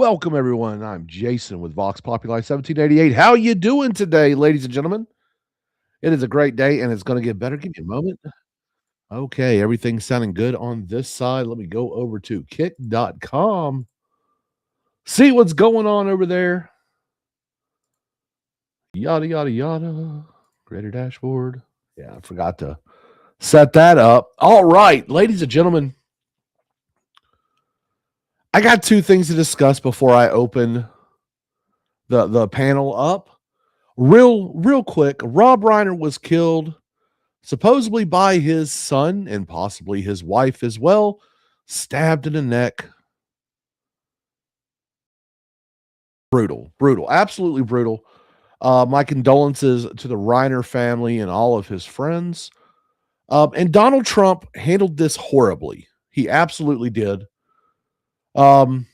Welcome, everyone. I'm Jason with Vox Populi 1788. How you doing today, ladies and gentlemen? It is a great day, and it's going to get better. Give me a moment. Okay, everything's sounding good on this side. Let me go over to kick.com. See what's going on over there. Yada, yada, yada. Greater dashboard. Yeah, I forgot to set that up. All right, ladies and gentlemen. I got two things to discuss before I open the panel up. Real quick, Rob Reiner was killed supposedly by his son and possibly his wife as well, stabbed in the neck. Brutal, absolutely brutal. My condolences to the Reiner family and all of his friends. And Donald Trump handled this horribly. He absolutely did. I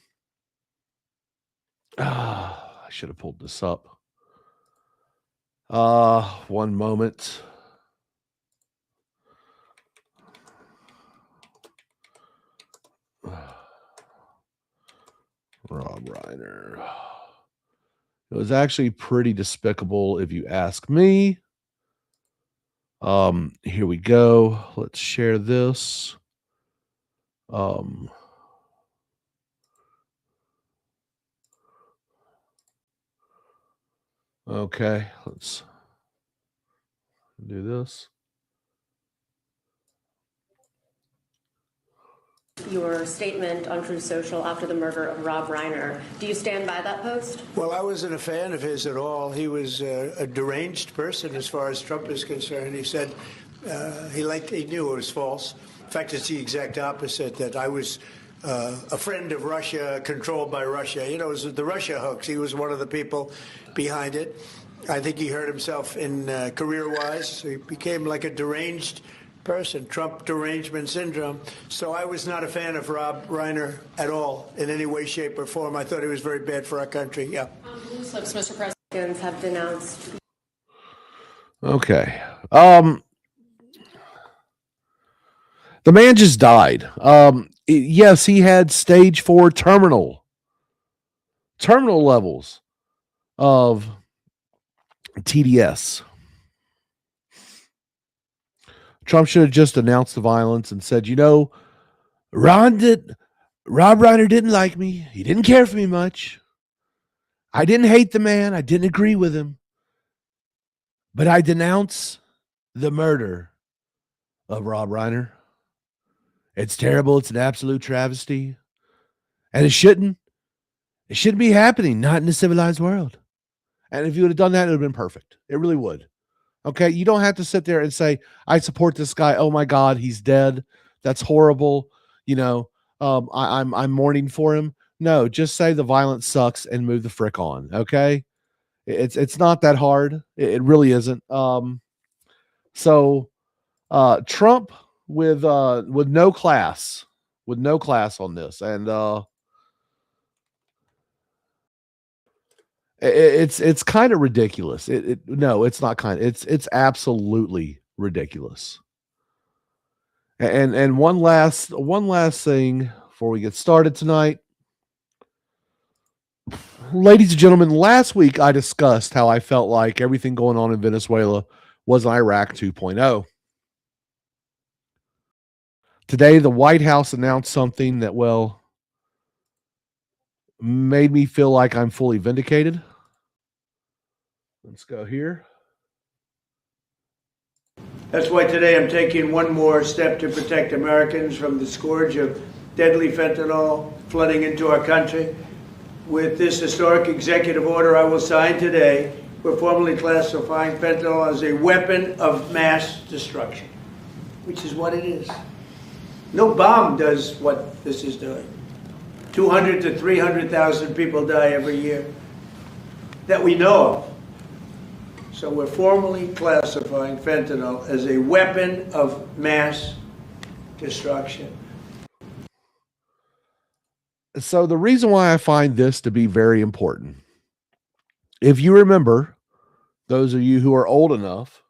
should have pulled this up. One moment. Rob Reiner. It was actually pretty despicable, if you ask me. Here we go. Let's share this. Okay, let's do this. Your statement on Truth Social after the murder of Rob Reiner. Do you stand by that post? Well, I wasn't a fan of his at all. He was a deranged person as far as Trump is concerned. He said he knew it was false. In fact, it's the exact opposite, that I was a friend of Russia, controlled by Russia. You know, it was the Russia hoax. He was one of the people behind it. I think he hurt himself in career-wise. He became like a deranged person, Trump derangement syndrome. So I was not a fan of Rob Reiner at all in any way, shape, or form. I thought he was very bad for our country. Yeah. Blue slips, Mr. President, have denounced. Okay. The man just died. Yes, he had stage 4 terminal levels of TDS. Trump should have just announced the violence and said, you know, Rob Reiner didn't like me. He didn't care for me much. I didn't hate the man. I didn't agree with him. But I denounce the murder of Rob Reiner. It's terrible. It's an absolute travesty. And it shouldn't be happening, not in a civilized world. And if you would have done that, it would have been perfect. It really would. Okay, you don't have to sit there and say, I support this guy. Oh my God, he's dead. That's horrible. You know, I'm mourning for him. No, just say the violence sucks and move the frick on. Okay, it's not that hard. It really isn't. So Trump with no class, on this, and it's kind of ridiculous. No, it's not kind. It's absolutely ridiculous. And one last thing before we get started tonight. Ladies and gentlemen, last week I discussed how I felt like everything going on in Venezuela was Iraq 2.0. Today, the White House announced something that, well, made me feel like I'm fully vindicated. Let's go here. That's why today I'm taking one more step to protect Americans from the scourge of deadly fentanyl flooding into our country. With this historic executive order I will sign today, we're formally classifying fentanyl as a weapon of mass destruction, which is what it is. No bomb does what this is doing. 200 to 300,000 people die every year that we know of. So we're formally classifying fentanyl as a weapon of mass destruction. So the reason why I find this to be very important, if you remember, those of you who are old enough,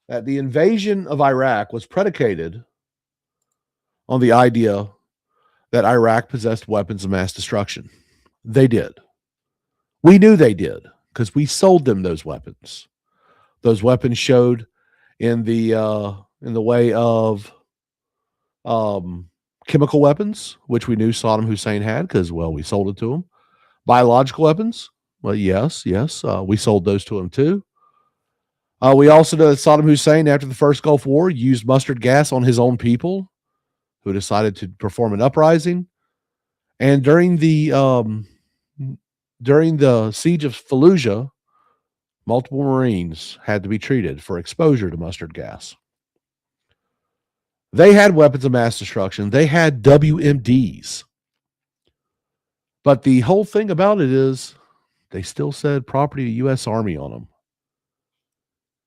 that the invasion of Iraq was predicated on the idea that Iraq possessed weapons of mass destruction. They did. We knew they did because we sold them those weapons. Those weapons showed in the way of chemical weapons, which we knew Saddam Hussein had because, well, we sold it to him. Biological weapons, well, yes, we sold those to him too. We also know that Saddam Hussein, after the first Gulf War, used mustard gas on his own people who decided to perform an uprising. And during the siege of Fallujah, multiple Marines had to be treated for exposure to mustard gas. They had weapons of mass destruction. They had WMDs. But the whole thing about it is they still said property of U.S. Army on them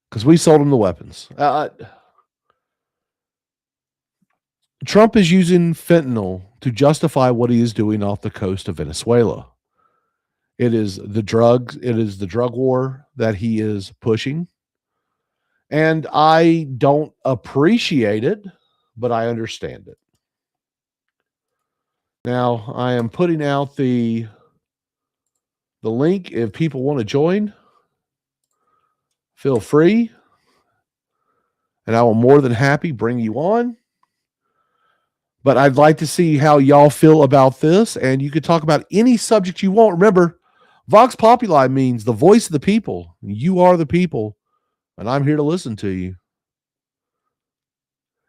because we sold them the weapons. Trump is using fentanyl to justify what he is doing off the coast of Venezuela. It is the drug war that he is pushing. And I don't appreciate it, but I understand it. Now, I am putting out the link. If people want to join, feel free. And I will more than happy bring you on. But I'd like to see how y'all feel about this. And you could talk about any subject you want. Remember, Vox Populi means the voice of the people. You are the people. And I'm here to listen to you.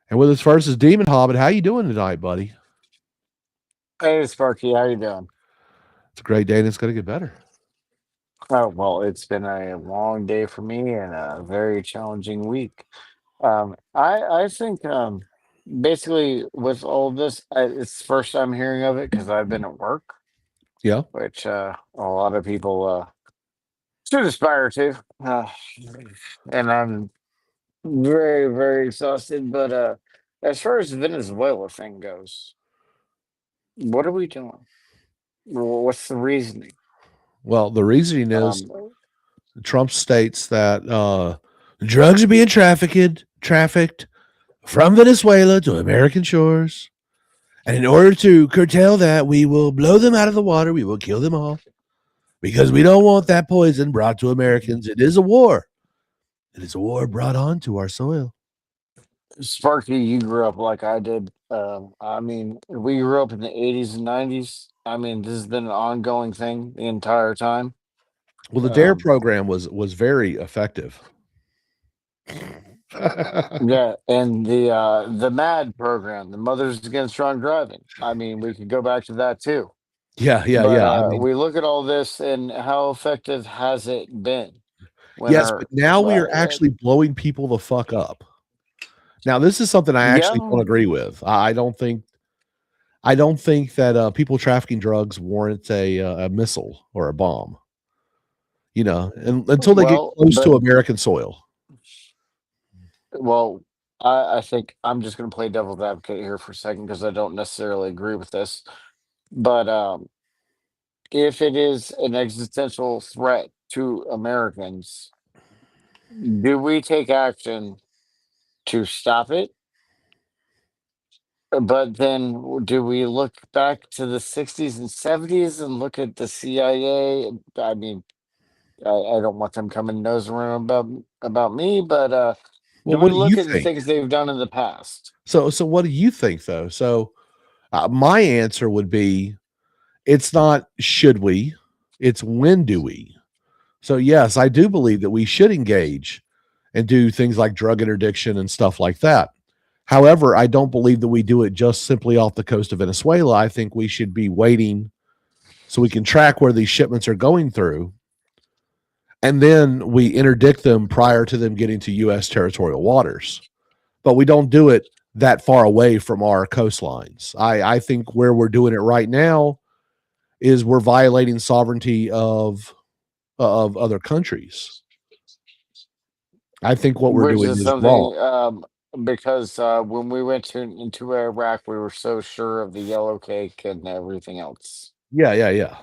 And with us first is Demon Hobbit. How you doing tonight, buddy? Hey, Sparky, how you doing? It's a great day and it's going to get better. Oh, well, it's been a long day for me and a very challenging week. I think basically with all of this, it's the first time hearing of it because I've been at work, Yeah. which a lot of people should aspire to. And I'm very, very exhausted. But as far as the Venezuela thing goes, what are we doing? What's the reasoning? Well, the reasoning is Um, Trump states that drugs are being trafficked from Venezuela to American shores. And in order to curtail that, we will blow them out of the water. We will kill them all because we don't want that poison brought to Americans. It is a war. It is a war brought onto our soil. Sparky, you grew up like I did. I mean, we grew up in the 80s and 90s. I mean, this has been an ongoing thing the entire time. Well, the DARE Um, program was very effective. yeah, and the MAD program, the Mothers Against Drunk Driving. I mean, we could go back to that too. Yeah. But I mean, we look at all this and how effective has it been? When yes, but now we are actually blowing people the fuck up. Now, this is something I actually don't agree with. I don't think that people trafficking drugs warrants a missile or a bomb. You know, and until they get close to American soil. Well, I think I'm just going to play devil's advocate here for a second because I don't necessarily agree with this. But if it is an existential threat to Americans, do we take action to stop it? But then do we look back to the 60s and 70s and look at the CIA? I mean, I don't want them coming nose around about me, but Well, do we what do look you at the think? things they've done in the past? So what do you think though? So my answer would be, it's not should we, it's when do we. So yes, I do believe that we should engage and do things like drug interdiction and stuff like that. However, I don't believe that we do it just simply off the coast of Venezuela. I think we should be waiting so we can track where these shipments are going through. And then we interdict them prior to them getting to U.S. territorial waters. But we don't do it that far away from our coastlines. I think where we're doing it right now is we're violating sovereignty of other countries. I think what we're doing is wrong. Because when we went into Iraq, we were so sure of the yellow cake and everything else. Yeah.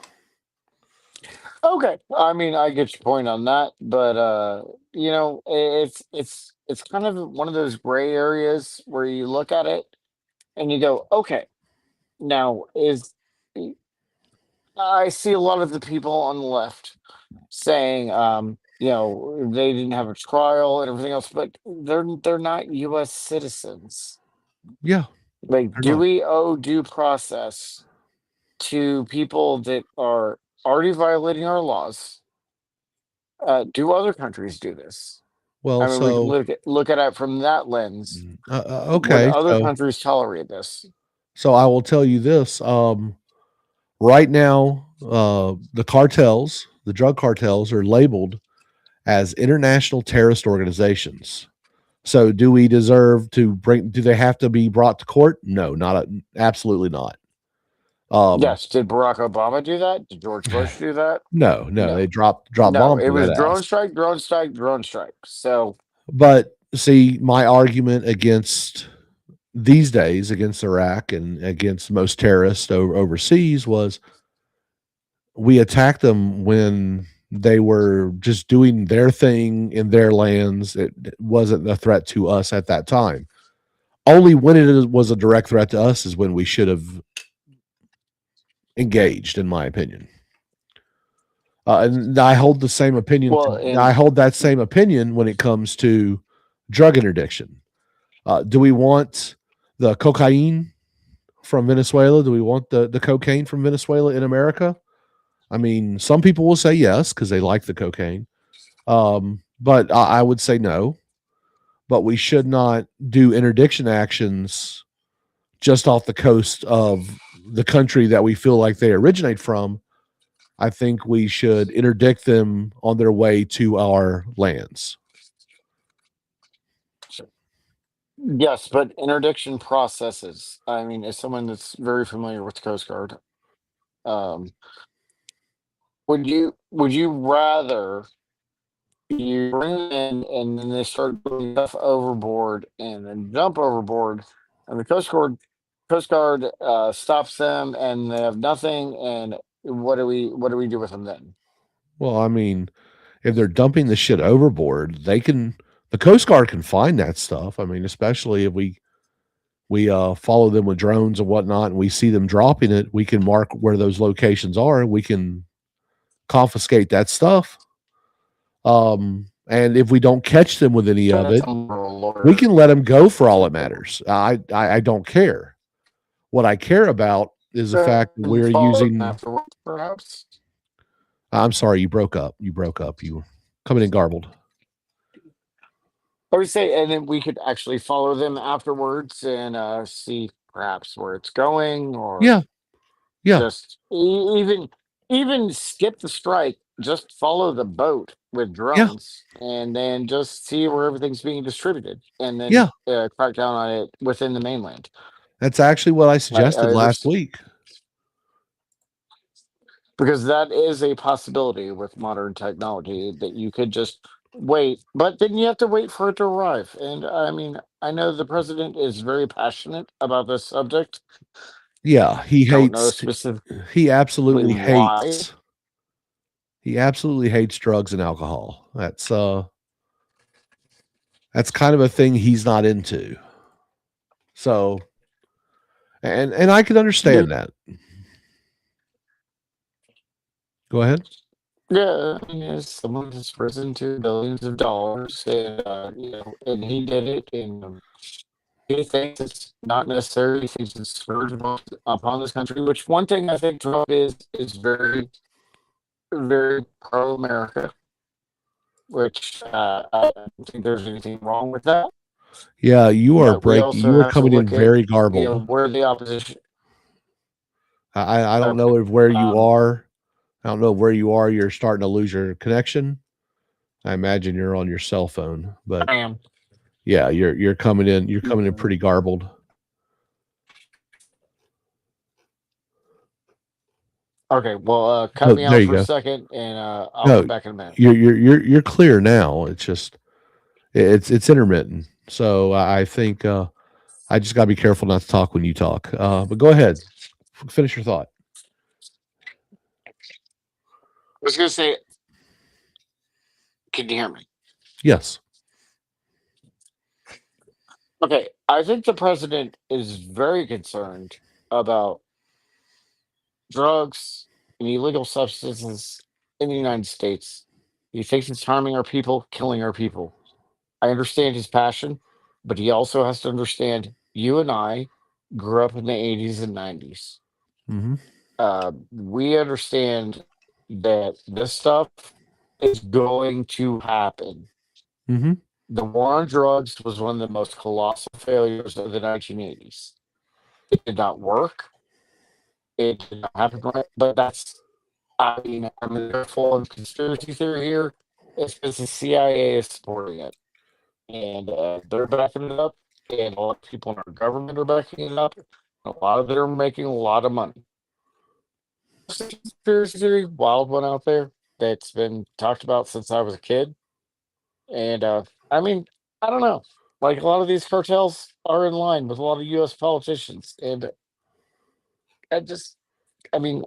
Okay, I mean, I get your point on that, but you know, it's kind of one of those gray areas where you look at it and you go, okay, now is I see a lot of the people on the left saying, they didn't have a trial and everything else, but they're not U.S. citizens. Yeah, Like, they're do not. we owe due process to people that are already violating our laws? Do other countries do this? Well, I mean, we can so look at it from that lens. Would okay, other countries tolerate this? so I will tell you this. Right now, the drug cartels, are labeled as international terrorist organizations. So, do we deserve to bring? Do they have to be brought to court? No, absolutely not. Um, Yes. Did Barack Obama do that? Did George Bush do that? no, No. they drop No. bombs It on was that drone ass. strike, drone strike, drone strike. So But see, my argument against these days against Iraq and against most terrorists overseas was we attacked them when they were just doing their thing in their lands. It wasn't a threat to us at that time. Only when was a direct threat to us is when we should have engaged, in my opinion. And I hold the same opinion. well, I and hold that same opinion when it comes to drug interdiction. Do we want the cocaine from Venezuela? Do we want the cocaine from Venezuela in America? I mean, some people will say yes because they like the cocaine, but I would say no. But we should not do interdiction actions just off the coast of the country that we feel like they originate from. I think we should interdict them on their way to our lands. yes, but interdiction processes. I mean, as someone that's very familiar with the Coast Guard, um, would you rather you bring them in and then they start doing stuff overboard and then jump overboard, and the Coast Guard stops them and they have nothing, and what do we do with them then? Well, I mean, if they're dumping the shit overboard, the Coast Guard can find that stuff. I mean, especially if we follow them with drones and whatnot, and we see them dropping it, we can mark where those locations are. We can confiscate that stuff. And if we don't catch them with any of That's it, a moral we lawyer. can let them go for all it matters. I don't care. What I care about is the fact that And we're follow them using. afterwards, perhaps. I'm sorry, you broke up. You broke up. You were coming in garbled. I would say, and then we could actually follow them afterwards and see perhaps where it's going, or Yeah, yeah, just even skip the strike, just follow the boat with yeah, drones, and then just see where everything's being distributed, and then yeah. crack down on it within the mainland. That's actually what I suggested I last understand, week. because that is a possibility with modern technology that you could just wait, but then you have to wait for it to arrive. And I mean, I know the president is very passionate about this subject. Yeah, Don't know specifically he absolutely why. hates he absolutely hates drugs and alcohol. That's kind of a thing he's not into. So, and I can understand that. Go ahead. Yeah, I mean, as someone that's risen to billions of dollars, and and he did it, and he thinks it's not necessary. He thinks it's scourge upon this country. Which one thing I think Trump is very, very pro America. Which I don't think there's anything wrong with that. Yeah, But we you also are have to coming in look at very garbled. where the opposition. I don't Okay, know if where you um, are. I don't know where you are. You're starting to lose your connection. I imagine you're on your cell phone, but I am. yeah, you're coming in. You're coming in pretty garbled. Okay, well, cut Oh, me there out you for a go. second, and I'll No, come back in a minute. you're clear now. It's just it's intermittent. So I think I just got to be careful not to talk when you talk. But go ahead, finish your thought. I was gonna say, can you hear me? Yes. Okay, I think the president is very concerned about drugs and illegal substances in the United States. He thinks it's harming our people, killing our people. I understand his passion, but he also has to understand you and I grew up in the 80s and 90s. Mm-hmm. We understand that this stuff is going to happen. Mm-hmm. The war on drugs was one of the most colossal failures of the 1980s. It did not work. It did not happen right, but that's, I mean, they're full of conspiracy theory here. It's because the CIA is supporting it, and they're backing it up, and a lot of people in our government are backing it up. A lot of them are making a lot of money. Conspiracy theory, wild one out there that's been talked about since I was a kid, and I mean, I don't know. Like a lot of these cartels are in line with a lot of U.S. politicians, and I just, I mean,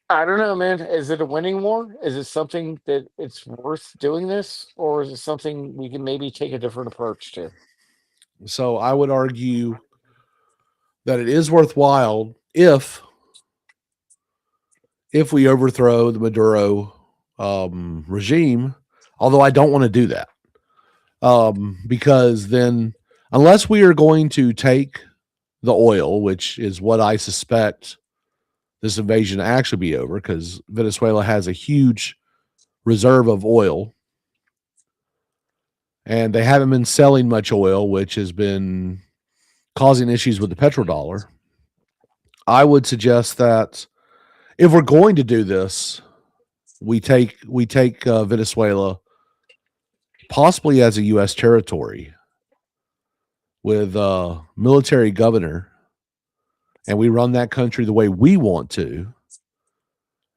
I don't know, man. Is it a winning war? Is it something that it's worth doing this, or is it something we can maybe take a different approach to? So I would argue that it is worthwhile if we overthrow the Maduro regime. Although I don't want to do that, because then unless we are going to take the oil, which is what I suspect this invasion to actually be over, because Venezuela has a huge reserve of oil and they haven't been selling much oil, which has been causing issues with the petrodollar. I would suggest that if we're going to do this, we take Venezuela possibly as a U.S. territory with a military governor, and we run that country the way we want to.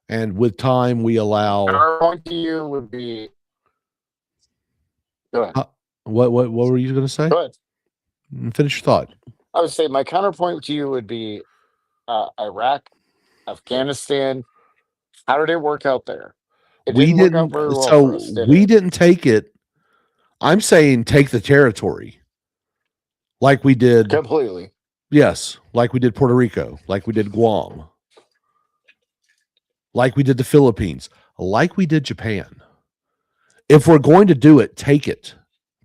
And with time, we allow. Our point to you would be. Go ahead. What were you going to say? Go ahead. Finish your thought. I would say my counterpoint to you would be Iraq, Afghanistan. How did it work out there? It We didn't work out didn't. very well So for us, did we it? didn't take it. I'm saying take the territory, like we did. Completely. Yes, like we did Puerto Rico, like we did Guam, like we did the Philippines, like we did Japan. If we're going to do it, take it.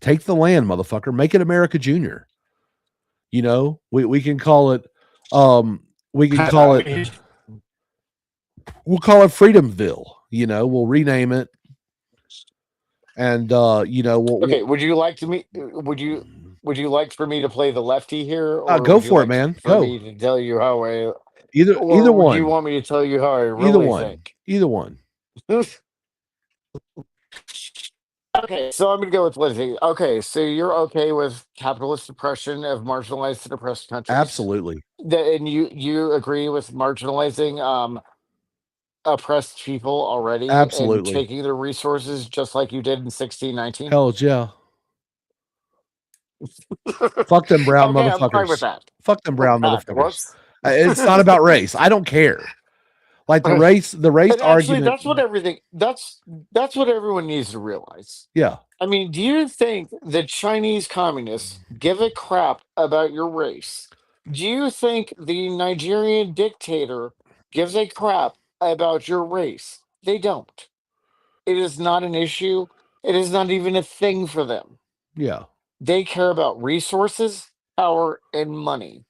Take the land, motherfucker. Make it America Junior. You know, we can call it we can call it we'll call it Freedomville. You know, we'll rename it. And you know, Okay, would you like to me would you like for me to play the lefty here, or go would you for it, like man. for Go. me to tell you how I Either or would one. you want me to tell you how I Either really one. think? Either one. Okay, so I'm gonna go with Lizzie. Okay, so you're okay with capitalist oppression of marginalized and oppressed countries? Absolutely. And you agree with marginalizing oppressed people already and Absolutely. taking their resources just like you did in 1619? Hell yeah. Fuck them brown Okay, I'm fine with motherfuckers. that. Fuck them brown That motherfuckers. works. It's not about race. I don't care. Like the race And actually, argument. that's what everyone needs to realize. Yeah. I mean, do you think the Chinese communists give a crap about your race? Do you think the Nigerian dictator gives a crap about your race? They don't. It is not an issue. It is not even a thing for them. Yeah. They care about resources, power, and money.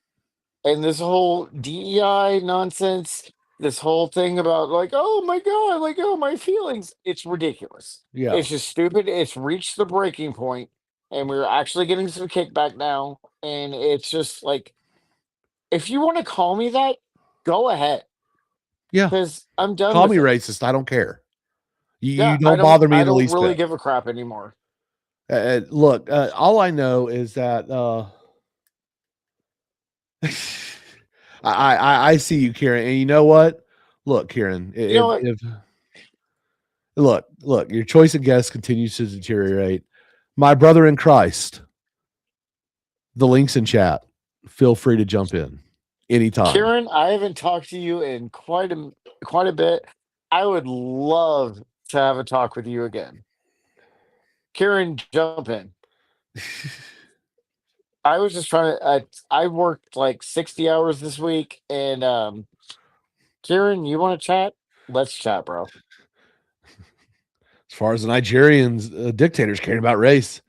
And this whole DEI nonsense, this whole thing about like, oh my God, like, oh, my feelings, it's ridiculous. Yeah. It's just stupid. It's reached the breaking point, and we're actually getting some kickback now. And it's just like, if you want to call me that, go ahead. Yeah. Because I'm done Call with me it. racist. I don't care. You Yeah, don't bother me I the don't least really bit. give a crap anymore. Look, all I know is that I see you, Kieran, and you know what? Look, Kieran, You know what? look, your choice of guests continues to deteriorate. My brother in Christ, the links in chat. Feel free to jump in anytime. Kieran, I haven't talked to you in quite a bit. I would love to have a talk with you again. Kieran, jump in. I was just trying to. I worked like 60 hours this week, and Kieran, you want to chat? Let's chat, bro. As far as the Nigerians, dictators caring about race,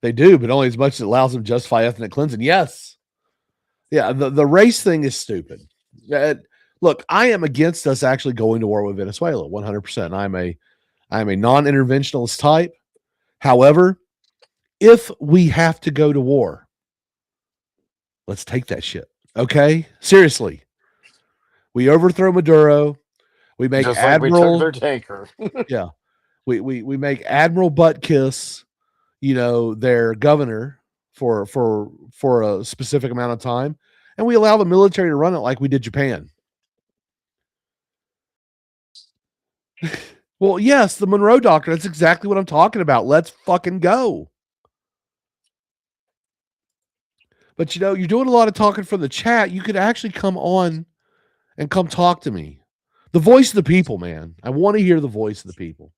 they do, but only as much as it allows them to justify ethnic cleansing. Yes. Yeah, the race thing is stupid. Look, I am against us actually going to war with Venezuela 100%. I'm a non-interventionist type. However, if we have to go to war, let's take that shit. Okay? Seriously. We overthrow Maduro. We make Just like we Admiral took their tanker. yeah. We make Admiral Buttkiss, their governor for a specific amount of time, and we allow the military to run it like we did Japan. Well, yes, the Monroe Doctrine. That's exactly what I'm talking about. Let's fucking go. But you're doing a lot of talking from the chat. You could actually come on and come talk to me. The voice of the people, man. I want to hear the voice of the people.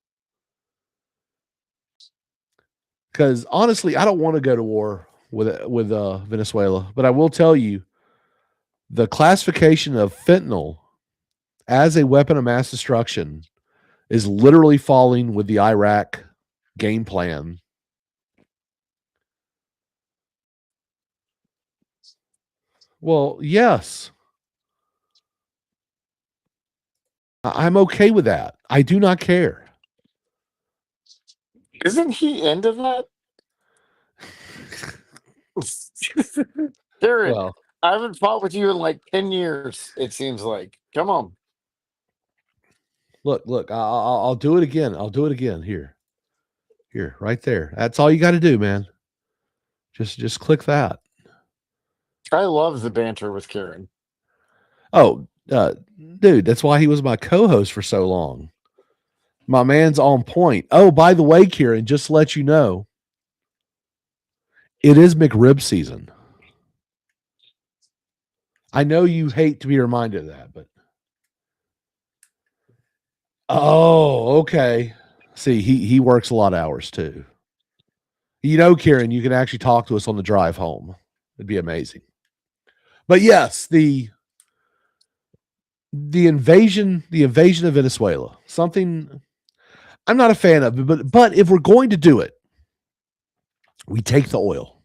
Because honestly, I don't want to go to war with Venezuela. But I will tell you, the classification of fentanyl as a weapon of mass destruction is literally falling with the Iraq game plan. Well, yes. I'm okay with that. I do not care. Isn't he into that? Jared, Well, I haven't fought with you in like 10 years, it seems like. Come on. look, I'll do it again. I'll do it again. Here, right there. That's all you got to do, man. Just click that. I love the banter with Kieran. Oh, dude, that's why he was my co-host for so long. My man's on point. Oh, by the way, Kieran, just to let you know, it is McRib season. I know you hate to be reminded of that, but oh, okay. See, he works a lot of hours too. Kieran, you can actually talk to us on the drive home. It'd be amazing. But yes, the invasion of Venezuela, something I'm not a fan of, but if we're going to do it, we take the oil,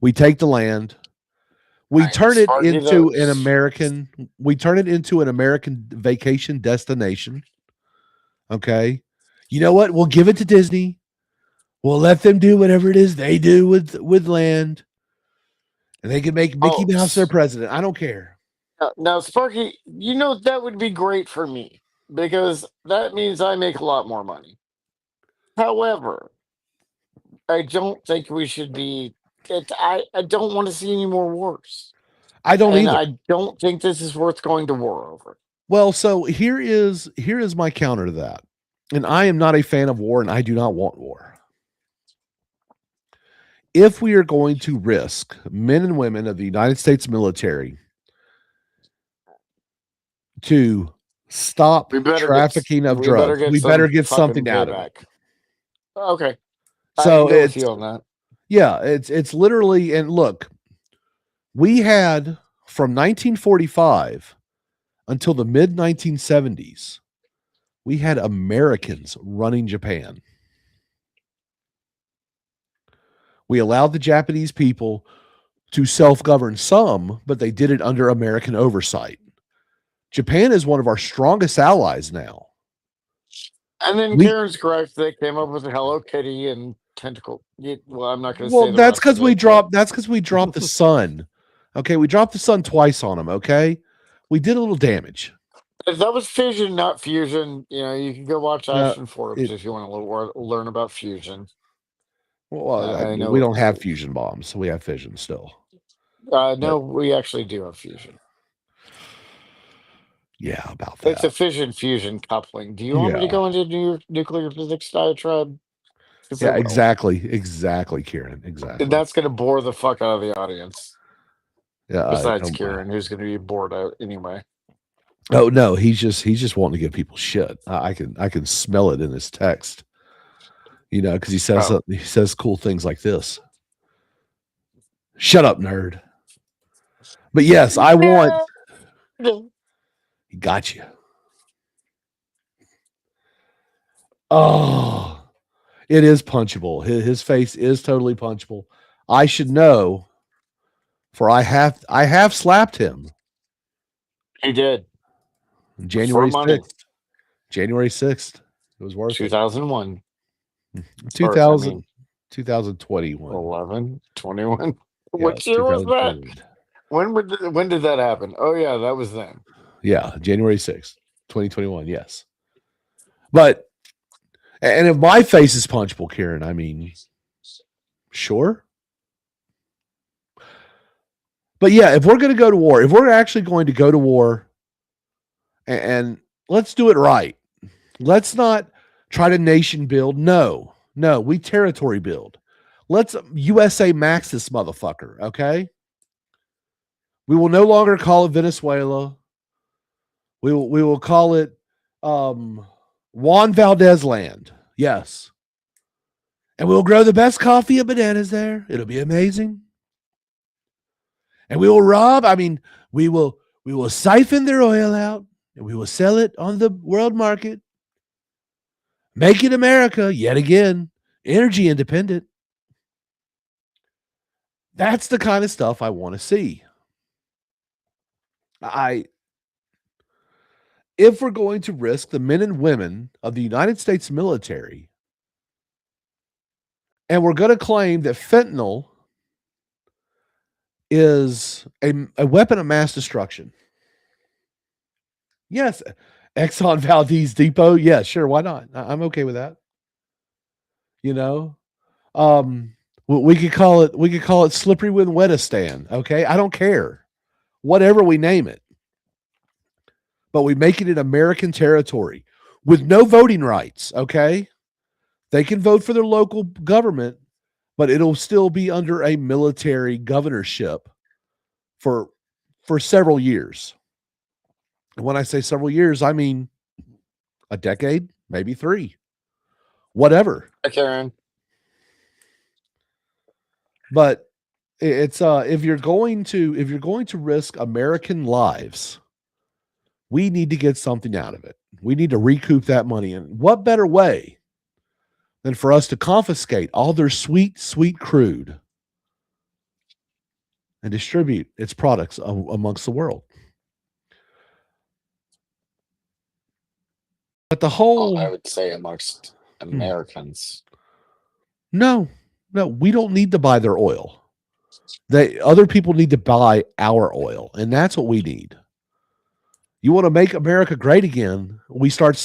we take the land, we turn it into an American vacation destination. Okay. You know what? We'll give it to Disney. We'll let them do whatever it is they do with land. And they can make Mickey Mouse their president. I don't care. Now, Sparky, that would be great for me because that means I make a lot more money. However, I don't think we should be. I don't want to see any more wars. I don't either. I don't think this is worth going to war over. Well, so here is my counter to that. And I am not a fan of war, and I do not want war. If we are going to risk men and women of the United States military to stop trafficking of drugs, we better get something out of it. Okay. So it's on that. Yeah, it's literally, and look, we had from 1945 until the mid 1970s, we had Americans running Japan. We allowed the Japanese people to self-govern some, but they did it under American oversight. Japan is one of our strongest allies now. And then Kieran's correct. They came up with a Hello Kitty and tentacle. Well, I'm not going to say. Well, that's because we dropped. That's because we dropped the sun. Okay, we dropped the sun twice on them. Okay, we did a little damage. If that was fission, not fusion, you can go watch Ashton Forbes if you want to learn about fusion. Well, we don't have fusion bombs. We have fission still. No, we actually do have fusion. Yeah, about that. It's a fission-fusion coupling. Do you want me to go into nuclear physics diatribe? Yeah, exactly, Kieran. Exactly. And that's going to bore the fuck out of the audience. Yeah. Besides Kieran, who's going to be bored out anyway. Oh no, he's just wanting to give people shit. I can smell it in his text. Because he says cool things like this. Shut up, nerd. But yes, I want. He got you. Oh, it is punchable. His face is totally punchable. I should know, for I have slapped him. He did. January money. 6th. January 6th. It was worth 2001. it. Or, 2000, 2021. 11, 21. Yeah, What year was that? 2021. When did that happen? Oh yeah, that was then. Yeah, January 6th, 2021. Yes. But, and if my face is punchable, Kieran, I mean, sure. But yeah, if we're going to go to war, if we're actually going to go to war, and let's do it right. Let's not try to nation build. No, we territory build. Let's USA Max this motherfucker, okay? We will no longer call it Venezuela. We will call it Juan Valdez land. Yes. And we'll grow the best coffee and bananas there. It'll be amazing. And we will rob. I mean, we will siphon their oil out and we will sell it on the world market. Make it America yet again, energy independent. That's the kind of stuff I want to see. If we're going to risk the men and women of the United States military, and we're going to claim that fentanyl is a weapon of mass destruction. Yes, Exxon Valdez Depot. Yeah, sure. Why not? I'm okay with that. You know, we could call it Slippery When Wetistan. Okay, I don't care. Whatever we name it, but we make it in American territory with no voting rights. Okay, they can vote for their local government, but it'll still be under a military governorship for several years. And when I say several years, I mean a decade, maybe 3, whatever. Hi, Karen. But it's if you're going to risk American lives, we need to get something out of it. We need to recoup that money. And what better way than for us to confiscate all their sweet, sweet crude and distribute its products amongst the world? But the whole, I would say amongst Americans. No, we don't need to buy their oil. Other people need to buy our oil, and that's what we need. You want to make America great again? We start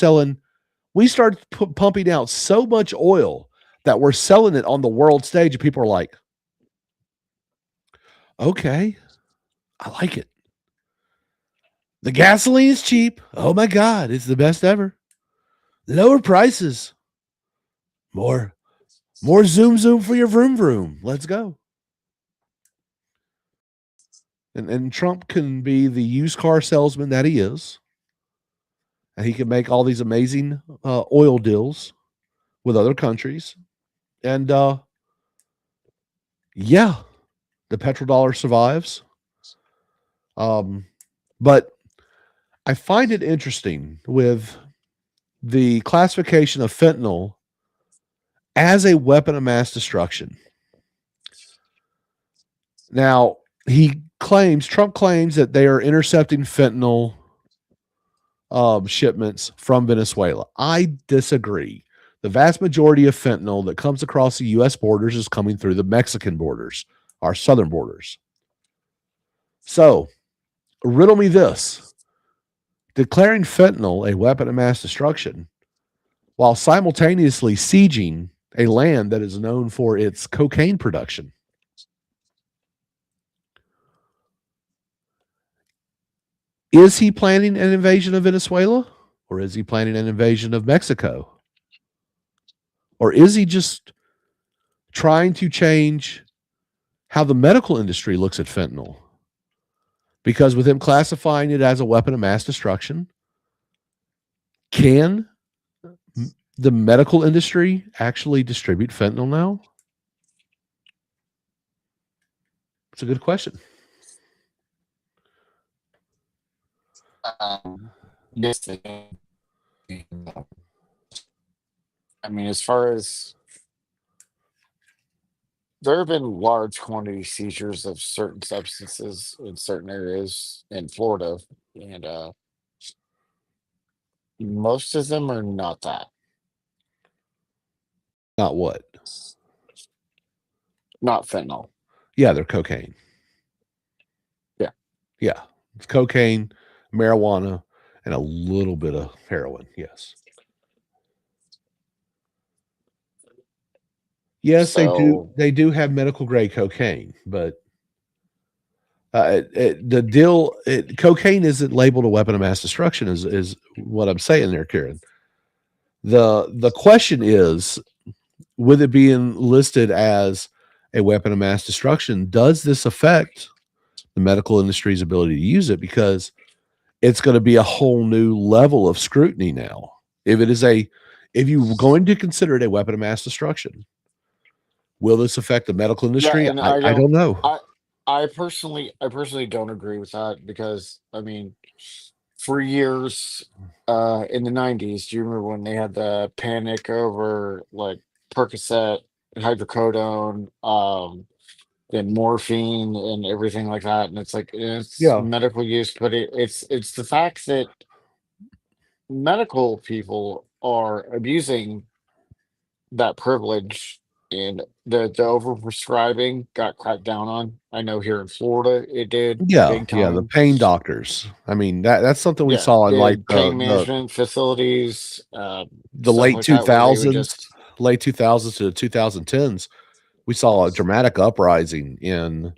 pumping out so much oil that we're selling it on the world stage, and people are like, okay, I like it. The gasoline is cheap. Oh my God, it's the best ever. Lower prices. More zoom for your vroom vroom. Let's go. And Trump can be the used car salesman that he is. And he can make all these amazing oil deals with other countries. And yeah, the petrodollar survives. But I find it interesting with the classification of fentanyl as a weapon of mass destruction. Now, Trump claims that they are intercepting fentanyl shipments from Venezuela. I disagree. The vast majority of fentanyl that comes across the U.S. borders is coming through the Mexican borders, our southern borders. So, riddle me this. Declaring fentanyl a weapon of mass destruction while simultaneously sieging a land that is known for its cocaine production. Is he planning an invasion of Venezuela? Or is he planning an invasion of Mexico? Or is he just trying to change how the medical industry looks at fentanyl? Because with him classifying it as a weapon of mass destruction, can the medical industry actually distribute fentanyl now? It's a good question. Yes, they do. I mean, as far as there have been large quantity seizures of certain substances in certain areas in Florida, and most of them are not that. Not what? Not fentanyl. Yeah, they're cocaine. Yeah. Yeah. It's cocaine, marijuana, and a little bit of heroin. Yes. Yes, they do. So They do have medical grade cocaine, but the deal, cocaine isn't labeled a weapon of mass destruction. Is what I'm saying there, Karen. The question is, with it being listed as a weapon of mass destruction, does this affect the medical industry's ability to use it? Because it's going to be a whole new level of scrutiny now. If you're going to consider it a weapon of mass destruction, will this affect the medical yeah, industry? and I don't know. I personally don't agree with that because I mean, for years, in the '90s, do you remember when they had the panic over like Percocet, hydrocodone, and morphine and everything like that? And it's like it's Yeah. medical use, but it's the fact that medical people are abusing that privilege and the overprescribing got cracked down on. I know here in Florida it did Yeah, big yeah, the time. pain doctors. I mean, that's something we Yeah, saw in like the pain management facilities, the stuff late like that, where they would 2000s, just late 2000s to 2010s. We saw a dramatic uprising in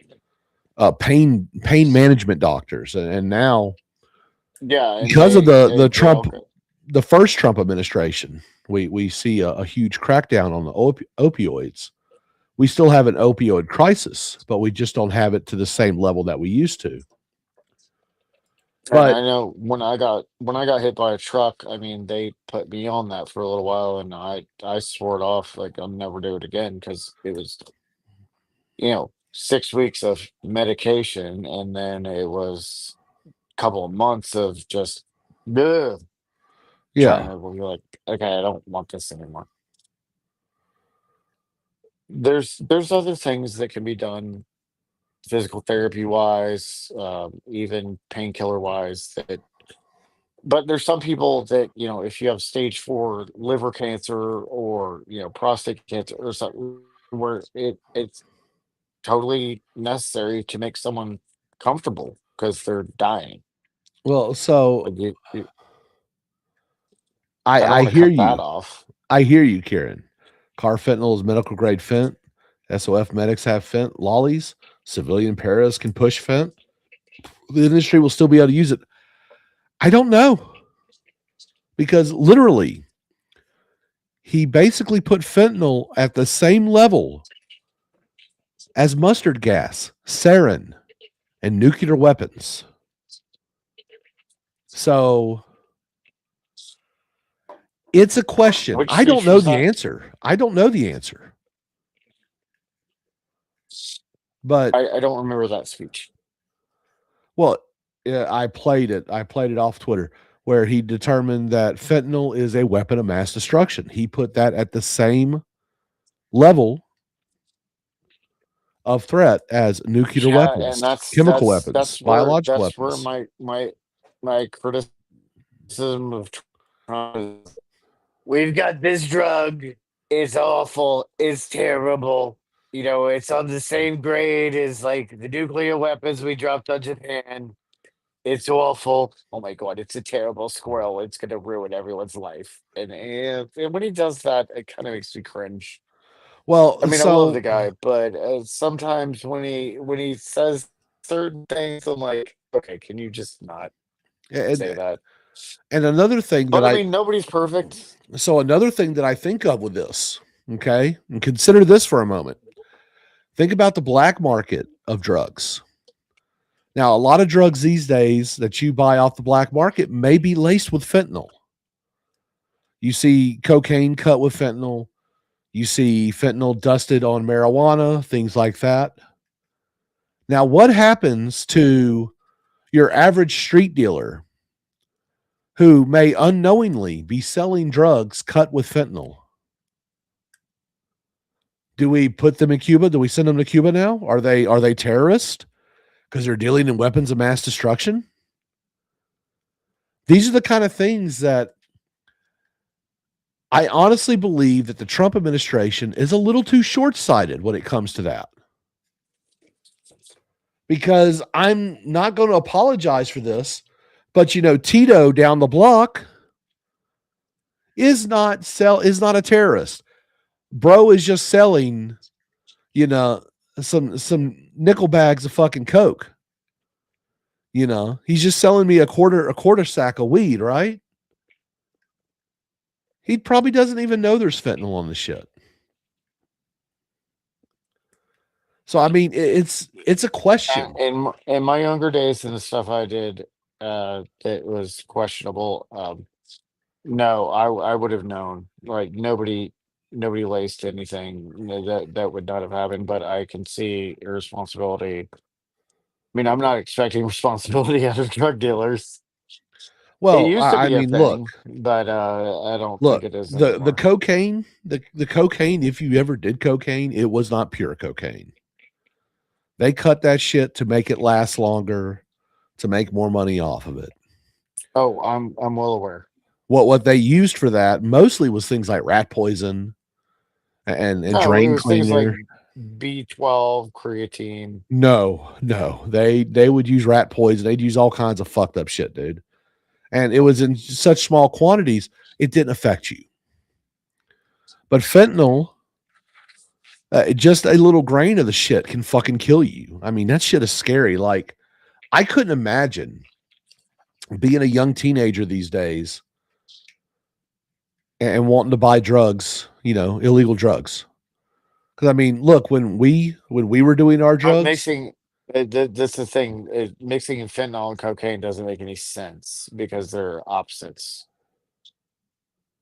pain management doctors, and now yeah, and because of they all go. the first Trump administration, we see a huge crackdown on the opioids. We still have an opioid crisis, but we just don't have it to the same level that we used to. And But I know when I got hit by a truck, I mean they put me on that for a little while, and I swore it off like I'll never do it again because it was 6 weeks of medication, and then it was a couple of months of just ugh, trying yeah, to be like, okay, I don't want this anymore. There's other things that can be done physical therapy wise, even painkiller wise that but there's some people that if you have stage 4 liver cancer or prostate cancer or something where it's totally necessary to make someone comfortable because they're dying. well, so Like I don't I want to hear cut that you. off. I hear you, Karen. Carfentanil is medical grade fent. SOF medics have fent. Lollies, civilian paras can push fent. The industry will still be able to use it. I don't know, because literally, he basically put fentanyl at the same level as mustard gas, sarin, and nuclear weapons. So it's a question. Which I don't speech know was the that? answer. I don't know the answer. But I don't remember that speech. well, yeah, I played it. I played it off Twitter where he determined that fentanyl is a weapon of mass destruction. He put that at the same level of threat as nuclear Yeah, and weapons, that's chemical that's weapons, that's where biological that's where weapons. my criticism of Trump is. We've got this drug. It's awful. It's terrible. It's on the same grade as like the nuclear weapons we dropped on Japan. It's awful. Oh my god, it's a terrible squirrel. It's gonna ruin everyone's life. And when he does that, it kind of makes me cringe. I Well, mean, I love so the guy, but sometimes when he says certain things, I'm like, okay, can you just not say and that? and another thing that But I mean, nobody's perfect. another thing that I think of with this, okay, and consider this for a moment. Think about the black market of drugs. Now, a lot of drugs these days that you buy off the black market may be laced with fentanyl. You see cocaine cut with fentanyl. You see fentanyl dusted on marijuana, things like that. Now, what happens to your average street dealer who may unknowingly be selling drugs cut with fentanyl. Do we put them in Cuba? Do we send them to Cuba now? Are they terrorists because they're dealing in weapons of mass destruction? These are the kind of things that I honestly believe that the Trump administration is a little too short-sighted when it comes to that. Because I'm not going to apologize for this, but Tito down the block is not a terrorist. Bro is just selling, some nickel bags of fucking coke. He's just selling me a quarter sack of weed, right? He probably doesn't even know there's fentanyl on the shit. So I mean, it's a question. In my younger days and the stuff I did, that was questionable. No, I would have known. Like nobody laced anything. That would not have happened. But I can see irresponsibility. I mean, I'm not expecting responsibility out of drug dealers. Well, It used to I be a mean, thing, but I don't think it is the anymore. cocaine, the cocaine, if you ever did cocaine, it was not pure cocaine. They cut that shit to make it last longer, to make more money off of it. Oh, I'm well aware. What they used for that mostly was things like rat poison and No, it drain was things like cleaner. B12, creatine. No, they would use rat poison. They'd use all kinds of fucked up shit, dude. And it was in such small quantities, it didn't affect you. But fentanyl, just a little grain of the shit can fucking kill you. I mean, that shit is scary. Like, I couldn't imagine being a young teenager these days and wanting to buy drugs, illegal drugs. Because I mean, look, when we were doing our drugs, Mixing. That's the thing. Mixing fentanyl and cocaine doesn't make any sense because they're opposites.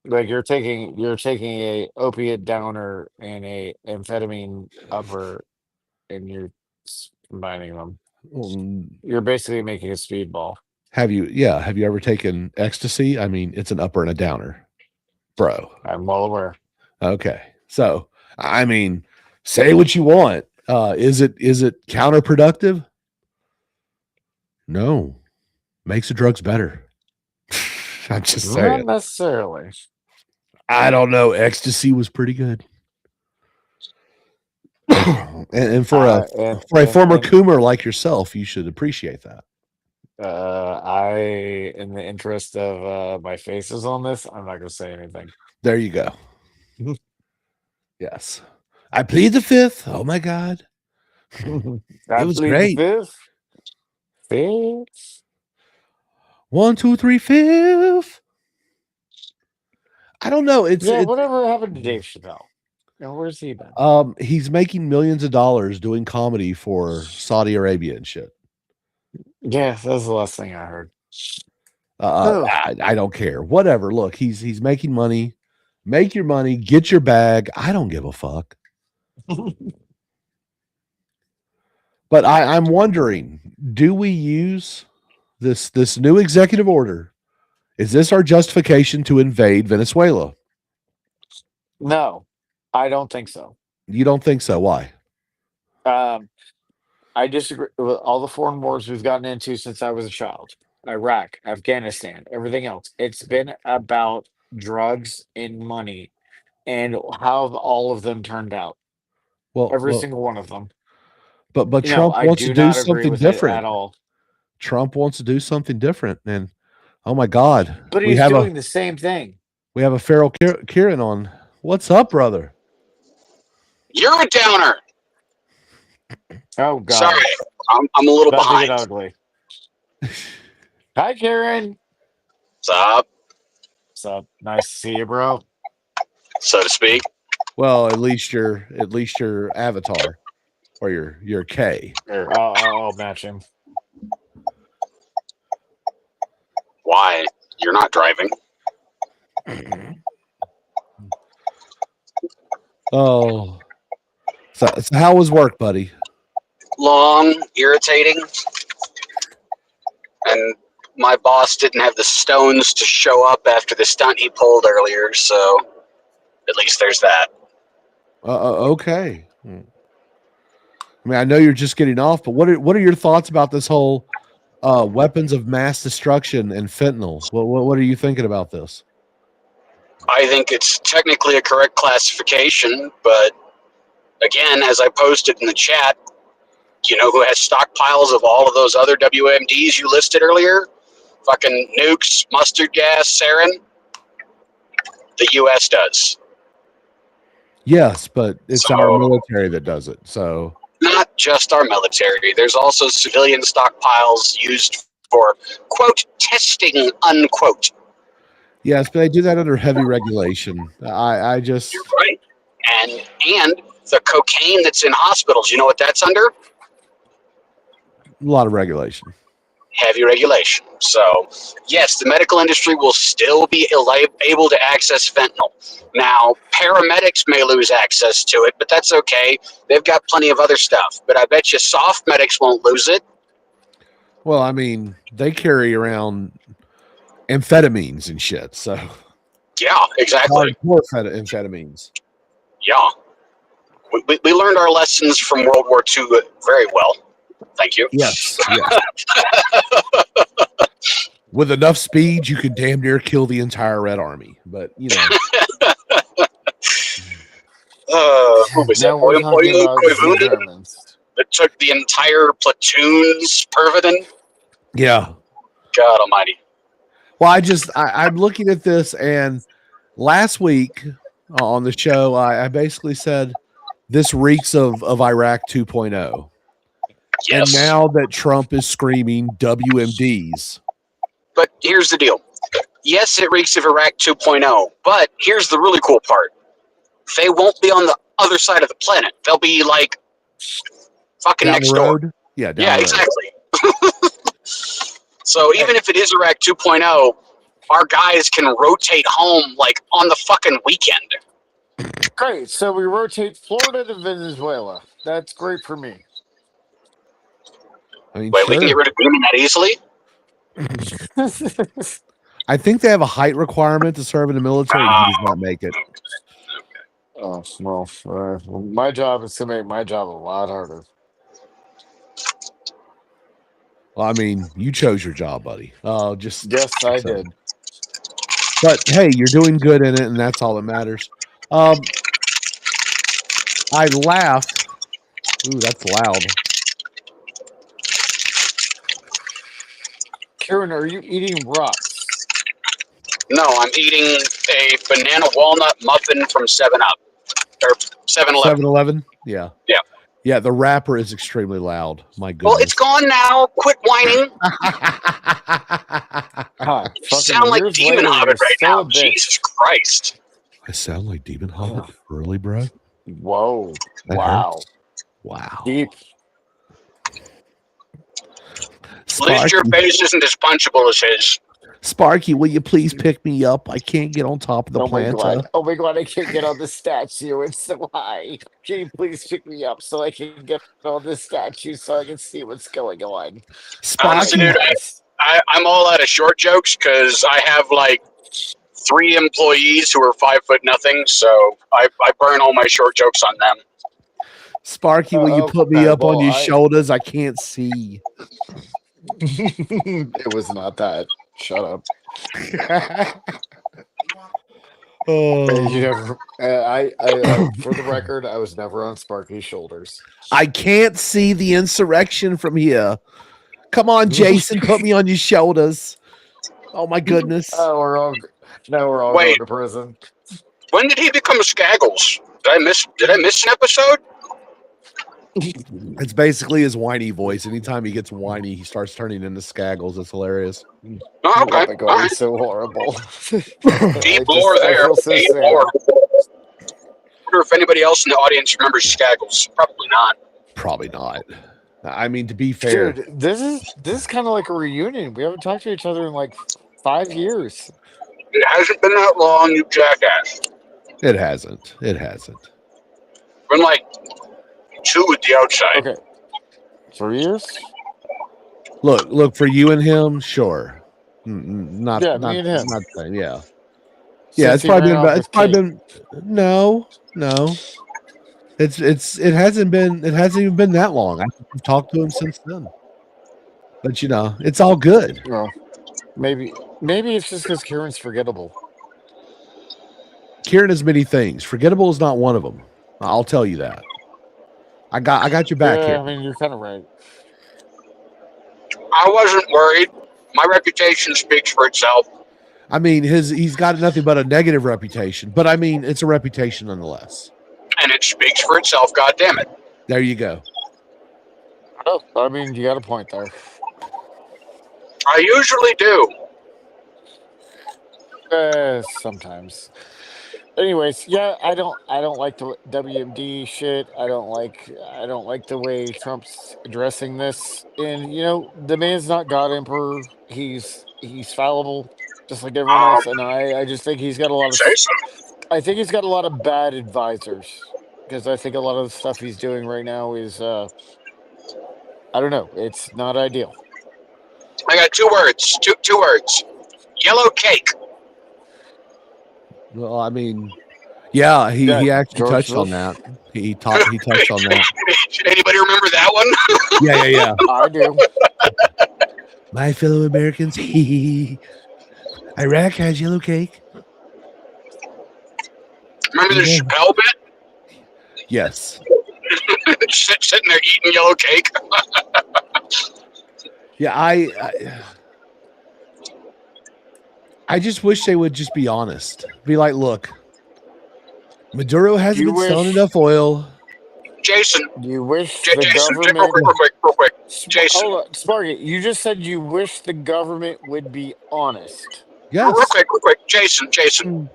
Like you're taking a opiate downer and a amphetamine upper, and you're combining them. You're basically making a speedball. have you ever taken ecstasy? I mean, it's an upper and a downer, bro. I'm well aware. Okay, so I mean, say what you want. Is it counterproductive? No, makes the drugs better. I'm just Not saying. necessarily. I don't know. Ecstasy was pretty good. and for a former Coomer like yourself, you should appreciate that. In the interest of my faces on this, I'm not going to say anything. There you go. Yes, I plead the fifth. Oh my God, it was great. Fifth. 1, 2, 3, fifth. I don't know. Whatever happened to Dave Chappelle? Where's he been? He's making millions of dollars doing comedy for Saudi Arabia and shit. Yeah, that's the last thing I heard. I don't care. Whatever. Look, he's making money. Make your money. Get your bag. I don't give a fuck. But I'm wondering, do we use this new executive order? Is this our justification to invade Venezuela? No, I don't think so. You don't think so? Why? I disagree with all the foreign wars we've gotten into since I was a child. Iraq, Afghanistan, everything else. It's been about drugs and money, and how have all of them turned out? Well, every single one of them. But Trump wants to do something different at all. Trump wants to do something different, and oh my God, but he's doing the same thing. We have a Feral Kieran on. What's up, brother? You're a downer. Oh God! Sorry, I'm a little behind. Ugly. Hi, Karen. What's up? What's up? Nice to see you, bro. So to speak. Well, at least your avatar or your K. Here, I'll match him. Why? You're not driving. Oh, so how was work, buddy? Long, irritating, and my boss didn't have the stones to show up after the stunt he pulled earlier, so at least there's that. Okay. I mean, I know you're just getting off, but what are your thoughts about this whole weapons of mass destruction and fentanyl? What are you thinking about this? I think it's technically a correct classification, but again, as I posted in the chat, you know who has stockpiles of all of those other WMDs you listed earlier? Fucking nukes, mustard gas, sarin? The U.S. does. Yes, but it's So- our military that does it. So Not just our military. There's also civilian stockpiles used for, quote, testing, unquote. yes, but they do that under heavy regulation. I just You're right. And the cocaine that's in hospitals, you know what that's under? a lot of regulation. Heavy regulation. So, yes, the medical industry will still be able to access fentanyl. Now, paramedics may lose access to it, but that's okay. They've got plenty of other stuff. But I bet you soft medics won't lose it. Well, I mean, they carry around amphetamines and shit. So Yeah, exactly. hardcore amphetamines. Yeah. We learned our lessons from World War II very well. Thank you. Yes. With enough speed, you could damn near kill the entire Red Army. But you know, What was that? Now we're talking Oilo about the Koivunen Germans. that took the entire platoon's Pervitin? yeah. God almighty. Well, I'm looking at this, and last week on the show, I basically said this reeks of Iraq 2.0. Yes. And now that Trump is screaming WMDs, But here's the deal. Yes, it reeks of Iraq 2.0, but here's the really cool part. They won't be on the other side of the planet. They'll be like fucking down next the door. road, yeah, down Yeah, the road. exactly. So even if it is Iraq 2.0, our guys can rotate home like on the fucking weekend. Great. So we rotate Florida to Venezuela. That's great for me. I mean, Wait, we can sure. get rid of Greenman that easily? I think they have a height requirement to serve in the military, and he does not make it. Oh, well, my job is to make my job a lot harder. Well, I mean, you chose your job, buddy. Just Yes, I so. did. But hey, you're doing good in it, and that's all that matters. I laughed. Ooh, that's loud. Karen, are you eating rocks? No, I'm eating a banana walnut muffin from 7-Up. Or 7-Eleven. 7-Eleven? Yeah. Yeah. Yeah, the wrapper is extremely loud. My goodness. Well, it's gone now. Quit whining. God, You sound like Demon Hobbit right now. Bitch. Jesus Christ. I sound like Demon Hobbit? Really, bro? Whoa. That Wow. hurts. Wow. Deep. At least your Sparky, face isn't as punchable as his. Sparky, will you please pick me up? I can't get on top of the Oh my planta. god. Oh my god, I can't get on the statue. It's so high. Can you please pick me up so I can get on the statue so I can see what's going on? Honestly, Sparky, dude, I'm all out of short jokes because I have like 3 employees who are 5'0", so I burn all my short jokes on them. Sparky, will you Oh, put me okay, up on well, your I- shoulders? I can't see. It was not that. Shut up. Oh, You never, for the record, I was never on Sparky's shoulders. I can't see the insurrection from here. Come on, Jason, put me on your shoulders. Oh my goodness. Oh, now we're all Wait. going to prison. When did he become Skaggles? Did I miss an episode? It's basically his whiny voice. Anytime he gets whiny, he starts turning into Skaggles. It's hilarious. Oh, Oh okay. my All god, right. he's so horrible. Deep lore there. feel so Deep sad. lore. Wonder if anybody else in the audience remembers Skaggles. Probably not. Probably not. I mean, to be fair, Dude, this is kind of like a reunion. We haven't talked to each other in like 5 years. It hasn't been that long, you jackass. it hasn't. It hasn't. Been like 2 at the outside. Okay. 3 years? Look, for you and him, sure. Not Yeah, not me and him. not the same. Yeah. Yeah, Since it's he probably ran been. off It's with probably Kate. been. No. It hasn't been. It hasn't even been that long. I think we've talked to him since then. But it's all good. Well, maybe it's just because Kieran's forgettable. Kieran has many things. Forgettable is not one of them. I'll tell you that. I got your back Yeah, here. I mean, you're kind of right. I wasn't worried. My reputation speaks for itself. I mean, he's got nothing but a negative reputation, but I mean, it's a reputation nonetheless. And it speaks for itself, God damn it. There you go. Oh, I mean, you got a point there. I usually do. Sometimes. Anyways, yeah, I don't like the WMD shit. I don't like the way Trump's addressing this. And the man's not God Emperor. He's fallible, just like everyone else. And I just think he's got a lot of. Say so. I think he's got a lot of bad advisors, because I think a lot of the stuff he's doing right now is, I don't know, it's not ideal. I got two words. Two words. Yellow cake. Well, I mean, yeah, he actually George touched on Bush. that. He touched on that. Anybody remember that one? Yeah. I do. My fellow Americans, Iraq has yellow cake. Remember the Yeah. Chappelle bit? Yes. Sitting there eating yellow cake. Yeah, I just wish they would just be honest. Be like, look, Maduro hasn't You been selling wish- enough oil. Jason, You wish Jason, the real government. quick. Jason, Hold on, Sparky. You just said you wish the government would be honest. Yes. real quick. Jason,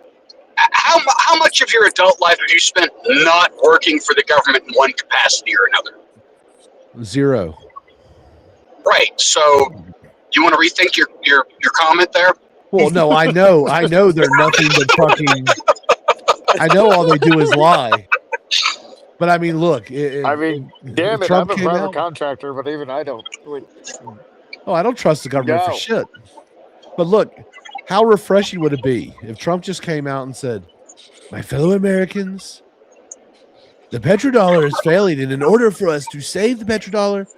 how much of your adult life have you spent not working for the government in one capacity or another? 0. Right. So, you want to rethink your comment there? Well, no, I know they're nothing but fucking. I know all they do is lie. But I mean, look. I mean, damn it, Trump I'm a came private out- contractor, but even I don't. Wait, Oh, I don't trust the government for No. shit. But look, how refreshing would it be if Trump just came out and said, "My fellow Americans, the petrodollar is failing, and in order for us to save the petrodollar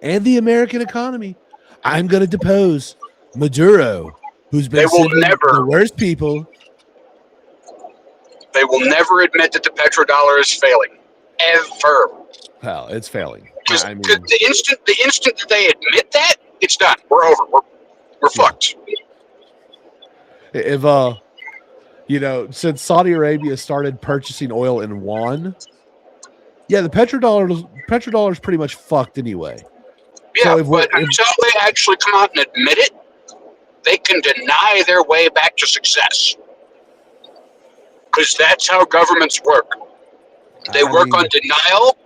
and the American economy, I'm going to depose Maduro, who's been They will sending never- the worst people." They will never admit that the petrodollar is failing. Ever. Well, it's failing. Because I mean, the instant that they admit that, it's done. We're over. We're fucked. if since Saudi Arabia started purchasing oil in yuan, yeah, the petrodollar is pretty much fucked anyway. Yeah, So but until they actually come out and admit it, they can deny their way back to success. Because that's how governments work. They I work mean, on denial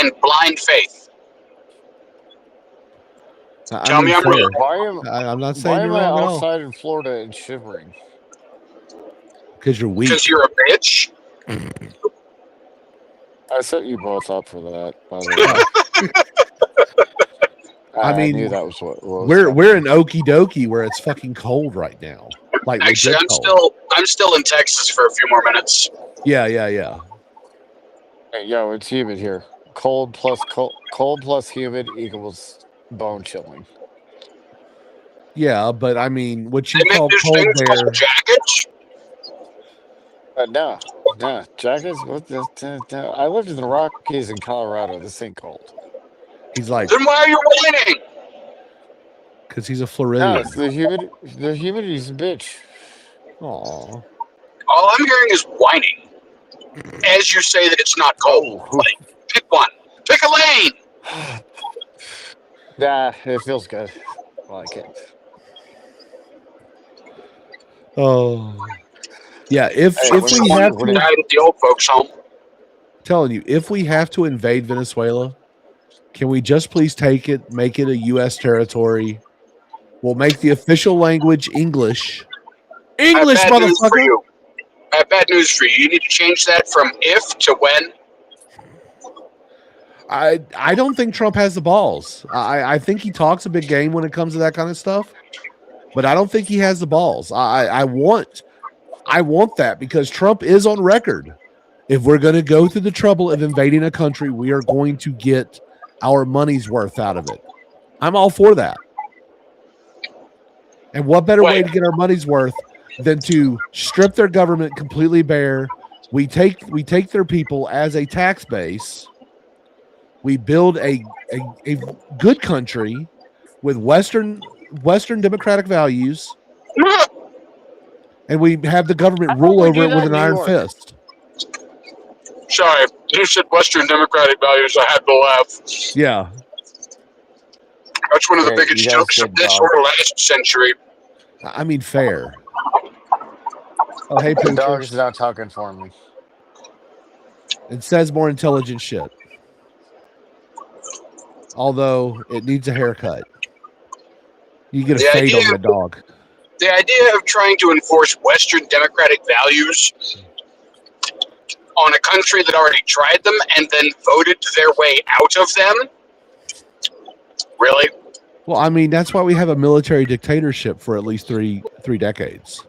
and blind faith. Tell me I'm fair. wrong. I'm not saying why you're am I wrong at all outside in Florida and shivering? because you're weak. Because you're a bitch. I set you both up for that, by the way. I mean, knew that was what it was. We're in Okie Dokie where it's fucking cold right now. Like Actually, legit cold. I'm still in Texas for a few more minutes. Yeah. Hey, yo, it's humid here. Cold plus humid equals bone chilling. Yeah, but I mean, what you They make call these cold things there? called jackets. No, jackets. I lived in the Rockies in Colorado. This ain't cold. He's like, Then why are you whining? because he's a No, Floridian. it's the humidity. The humidity's a bitch. Aw. All I'm hearing is whining. As you say that it's not cold. Like, pick one. Pick a lane. Nah, it feels good. I like it. Oh. Yeah, if Hey, we when- have when to, it- Died at the old folks' home. telling you, if we have to invade Venezuela, can we just please take it, make it a U.S. territory? We'll make the official language English. English, I have bad news for motherfucker. you. I have bad news for you. You need to change that from if to when. I don't think Trump has the balls. I think he talks a big game when it comes to that kind of stuff. but I don't think he has the balls. I want that because Trump is on record. If we're going to go through the trouble of invading a country, we are going to get our money's worth out of it. I'm all for that. And what better way to get our money's worth than to strip their government completely bare? We take their people as a tax base. We build a good country with Western democratic values, and we have the government rule over it with an iron fist. Sorry, you said Western democratic values. I had to laugh. Yeah. That's one of the Hey, biggest you guys jokes of good, this dog. or last century. I mean, fair. Oh, hey, The Poocher. dog is not talking for me. It says more intelligent shit. Although it needs a haircut. You get a The fade idea- on the dog. The idea of trying to enforce Western democratic values on a country that already tried them and then voted their way out of them? Really? Well, I mean, that's why we have a military dictatorship for at least three decades.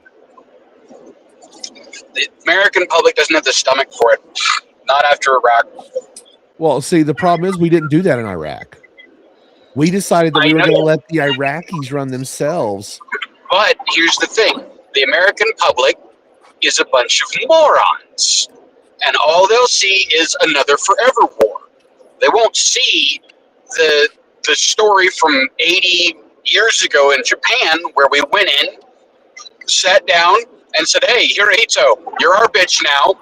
The American public doesn't have the stomach for it. Not after Iraq. Well, see, the problem is we didn't do that in Iraq. We decided that we were going to let the Iraqis run themselves. But here's the thing. The American public is a bunch of morons. And all they'll see is another forever war. They won't see the story from 80 years ago in Japan where we went in, sat down, and said, hey, Hirohito, you're our bitch now.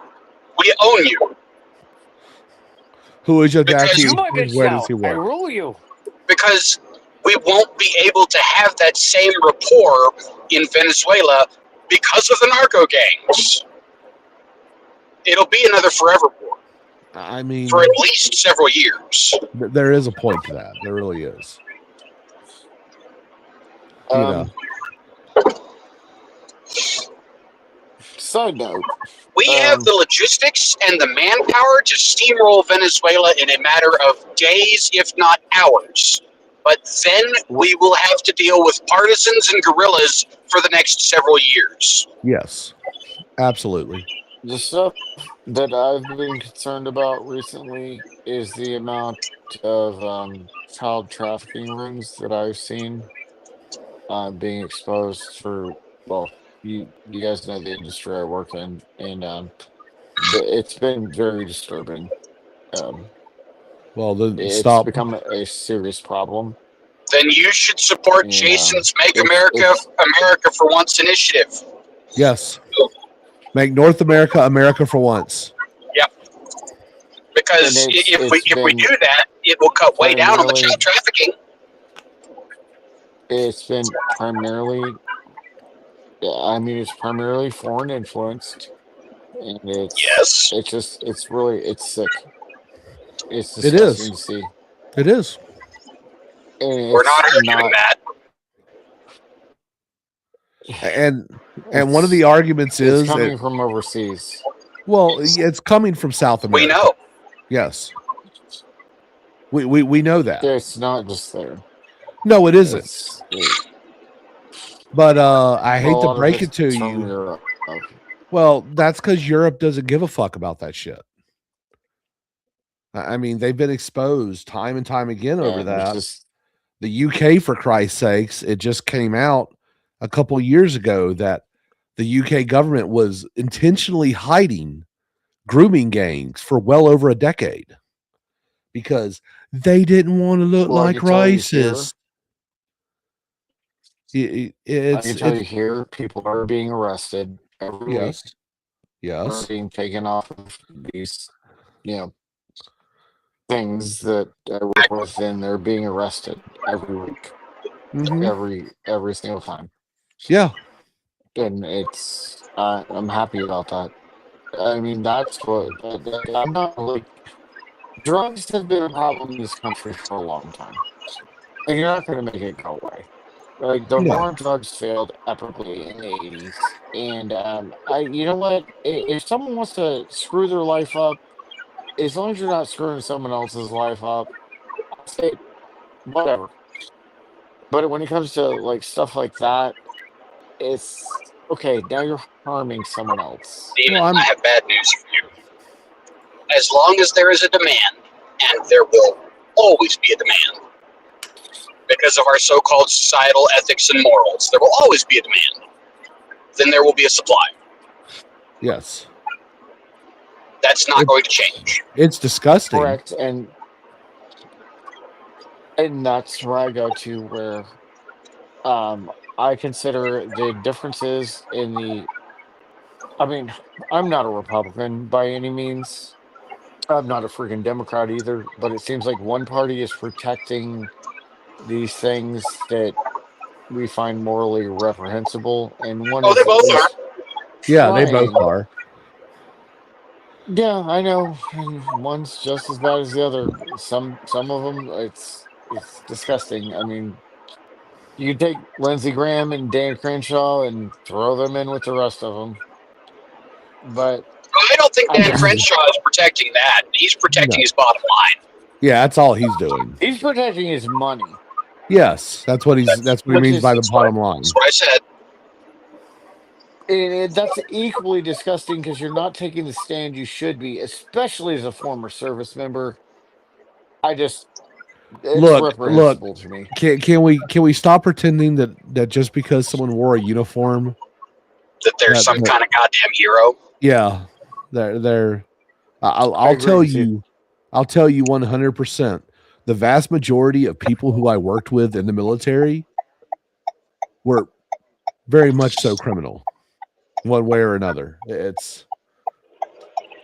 We own you. Who is your dad? Because You my bitch Where now. does he I work? rule you. Because we won't be able to have that same rapport in Venezuela because of the narco gangs. It'll be another forever war I mean, for at least several years. there is a point to that. There really is. You know. Side note. We have the logistics and the manpower to steamroll Venezuela in a matter of days, if not hours. But then we will have to deal with partisans and guerrillas for the next several years. Yes, absolutely. The stuff that I've been concerned about recently is the amount of child trafficking rings that I've seen being exposed for, well, you guys know the industry I work in, and it's been very disturbing. Well, then It's stop. become a serious problem. Then you should support Yeah. Jason's Make It's- America for Once initiative. Yes. Make North America America for once. Because And if we been do that, it will cut way down on the primarily- child trafficking. It's been primarily, I mean, it's primarily foreign influenced, and Yes. it's really, it's sick. It's It is. disgusting to see. It is. And We're not it's arguing that. And one of the arguments it's is coming that, from overseas. well, it's coming from South America. We know. Yes. We know that. It's not just there. No, it isn't. It's But I hate a to lot of break it it's to from you. Europe. Well, that's because Europe doesn't give a fuck about that shit. I mean, they've been exposed time and time again over And that. it's just, The UK, for Christ's sakes, it just came out a couple years ago that the UK government was intentionally hiding grooming gangs for well over a decade because they didn't want to look Well, I like can tell you racist. I can tell you here, people are being arrested every week. Yes. Are Yes. being taken off of these, things that I work with, and they're being arrested every week, Mhm. every single time. Yeah. And it's I'm happy about that. I mean, that's what I'm not like. Drugs have been a problem in this country for a long time, and you're not going to make it go away. Like the No. war on drugs failed epically in the '80s, and you know what? If someone wants to screw their life up, as long as you're not screwing someone else's life up, I'll say whatever. But when it comes to like stuff like that, it's okay. Now you're harming someone else. Steven, Well, I have bad news for you. As long as there is a demand, and there will always be a demand, because of our so-called societal ethics and morals, there will always be a demand. Then there will be a supply. yes, That's not going to change. it's disgusting. Correct, and that's where I go to where I consider the differences in the. I mean, I'm not a Republican by any means. I'm not a freaking Democrat either, but it seems like one party is protecting these things that we find morally reprehensible, and one Oh, they both is are. Yeah, they both trying. are. Yeah, I know, and one's just as bad as the other. Some of them, it's disgusting. I mean, you could take Lindsey Graham and Dan Crenshaw and throw them in with the rest of them, but I don't think I Dan just Crenshaw is protecting that. He's protecting No. his bottom line. Yeah, that's all he's doing. he's protecting his money. Yes, that's what he Which means is- by the That's what- bottom line. That's what I said. And that's equally disgusting because you're not taking the stand you should be, especially as a former service member. It's Look, reprehensible to me. Can we stop pretending that just because someone wore a uniform, That there's That- some that- kind of goddamn hero. yeah, they're I'll agree tell with you. you, I'll tell you 100%. The vast majority of people who I worked with in the military were very much so criminal, one way or another. It's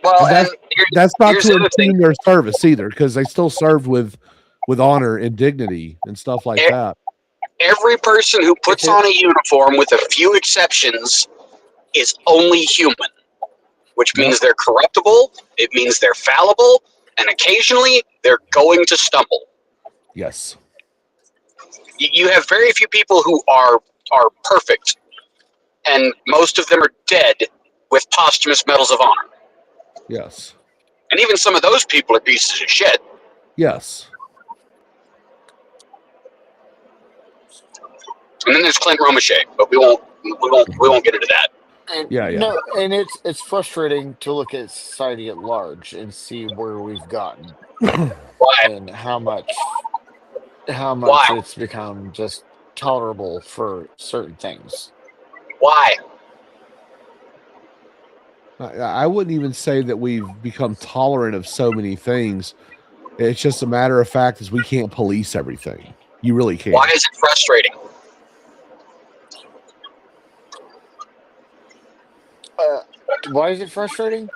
Well, And and that's not here's to the other thing. impugn their service either, because they still served with honor and dignity and stuff like Eh, that. Every person who puts on a uniform, with a few exceptions, is only human, which means they're corruptible. It means they're fallible, and occasionally they're going to stumble. Yes. You have very few people who are perfect, and most of them are dead with posthumous medals of honor. Yes. And even some of those people are pieces of shit. Yes. And then there's Clint Romeshay, but we won't get into that. And, Yeah, yeah. No, and it's frustrating to look at society at large and see where we've gotten Why? and how much Why? it's become just tolerable for certain things. Why? I wouldn't even say that we've become tolerant of so many things. It's just a matter of fact is we can't police everything. You really can't. Why is it frustrating? Why is it frustrating?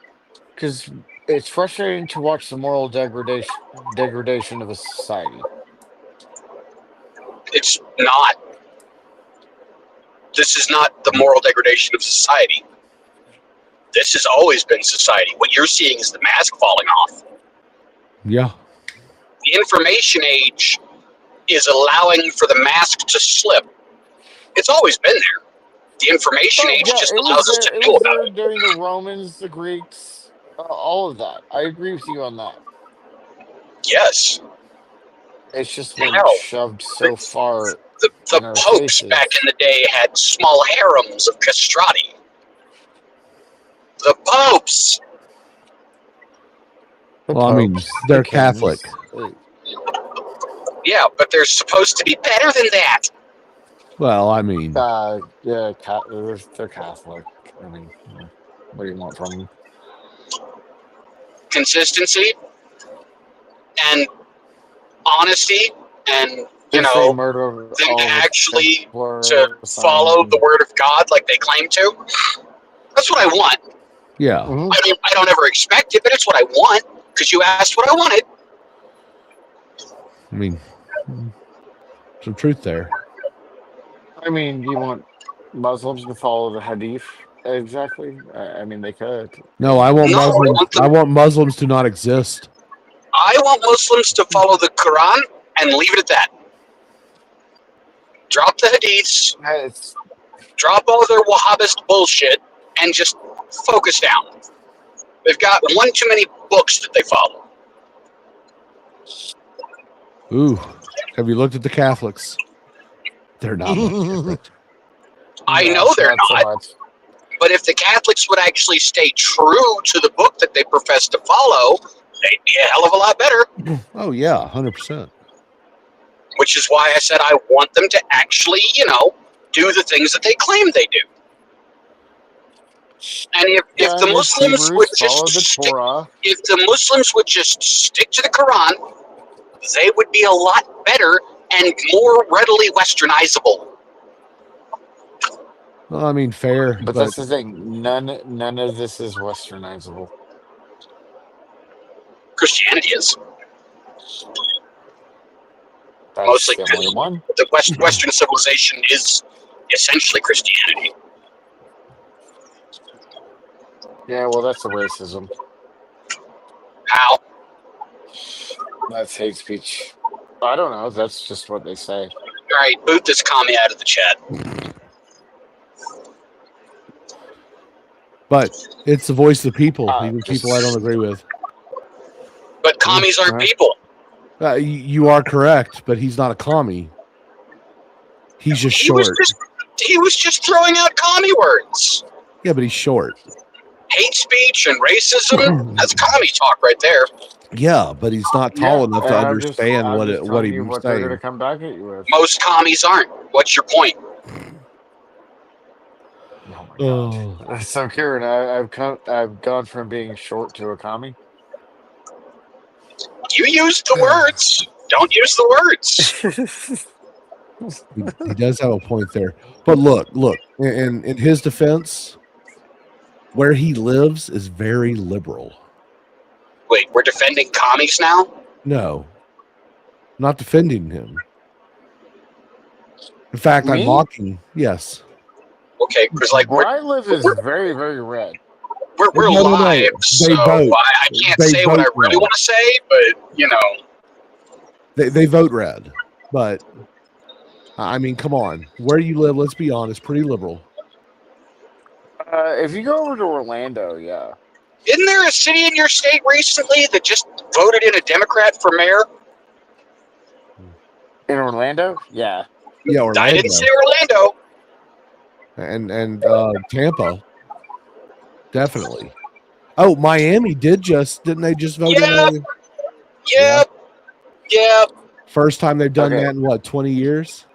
Because it's frustrating to watch the moral degradation of a society. It's not. This is not the moral degradation of society. This has always been society. What you're seeing is the mask falling off. Yeah. The information age is allowing for the mask to slip. It's always been there. The information age just allows us to It know was about there it. during the Romans, the Greeks, all of that. I agree with you on that. Yes. It's just been Hell, shoved so far. The In our popes faces. back in the day had small harems of castrati. The popes! The Well, I mean, popes, they're the kings, Catholic. Yeah, but they're supposed to be better than that. Well, I mean, yeah, they're Catholic. I mean, what do you want from them? Consistency and honesty and, They you say know, murder them all to the actually Templar to follow sign. the word of God like they claim to. That's what I want. yeah. Mhm. I don't ever expect it, but it's what I want because you asked what I wanted. I mean, some truth there. I mean, you want Muslims to follow the Hadith exactly? I mean, they could. No, I want No, I Muslims. want them- I want Muslims to not exist. I want Muslims to follow the Quran and leave it at that. Drop the Hadiths, It's drop all their Wahhabist bullshit, and just focus down. They've got one too many books that they follow. Ooh, have you looked at the Catholics? They're not much different. I No, know they're not so not. much. But if the Catholics would actually stay true to the book that they profess to follow, they'd be a hell of a lot better. Oh yeah, 100%. Which is why I said I want them to actually, do the things that they claim they do. And if the And it's Muslims would Hebrews, follow just the stick, Torah. if the Muslims would just stick to the Quran, they would be a lot better and more readily westernizable. Well, I mean, fair, But but that's the thing. None of this is westernizable. Christianity is That's mostly the only one. the Western civilization is essentially Christianity. Yeah, well, that's the racism. How? That's hate speech. I don't know. That's just what they say. All right, boot this commie out of the chat. but it's the voice of the people, even just- people I don't agree with. But commies aren't Right. people. You are correct, but he's not a commie. He's just He short. was just throwing out commie words. Yeah, but he's short. Hate speech and racism, that's commie talk right there. Yeah, but he's not tall enough to and understand I'm what just what telling he you was what they're going to saying. come back at you with. Most commies aren't. What's your point? Oh my Oh, God. So, Kieran, I've gone from being short to a commie. You use the words. Don't use the words. he does have a point there. But look, in his defense, where he lives is very liberal. Wait, we're defending commies now? No, not defending him. In fact, I'm Me? mocking. Yes. Okay, because like Where I live is very, very red. we're No. live, They so vote. I can't They say what I vote really now. want to say, but They vote red, but I mean, come on. Where you live, let's be honest, pretty liberal. If you go over to Orlando, yeah. isn't there a city in your state recently that just voted in a Democrat for mayor? In Orlando, yeah. Yeah, I Orlando didn't say Orlando. and Tampa, definitely. Oh, Miami didn't they just vote Yeah. in Yeah. first time they've done Okay. that in what, 20 years?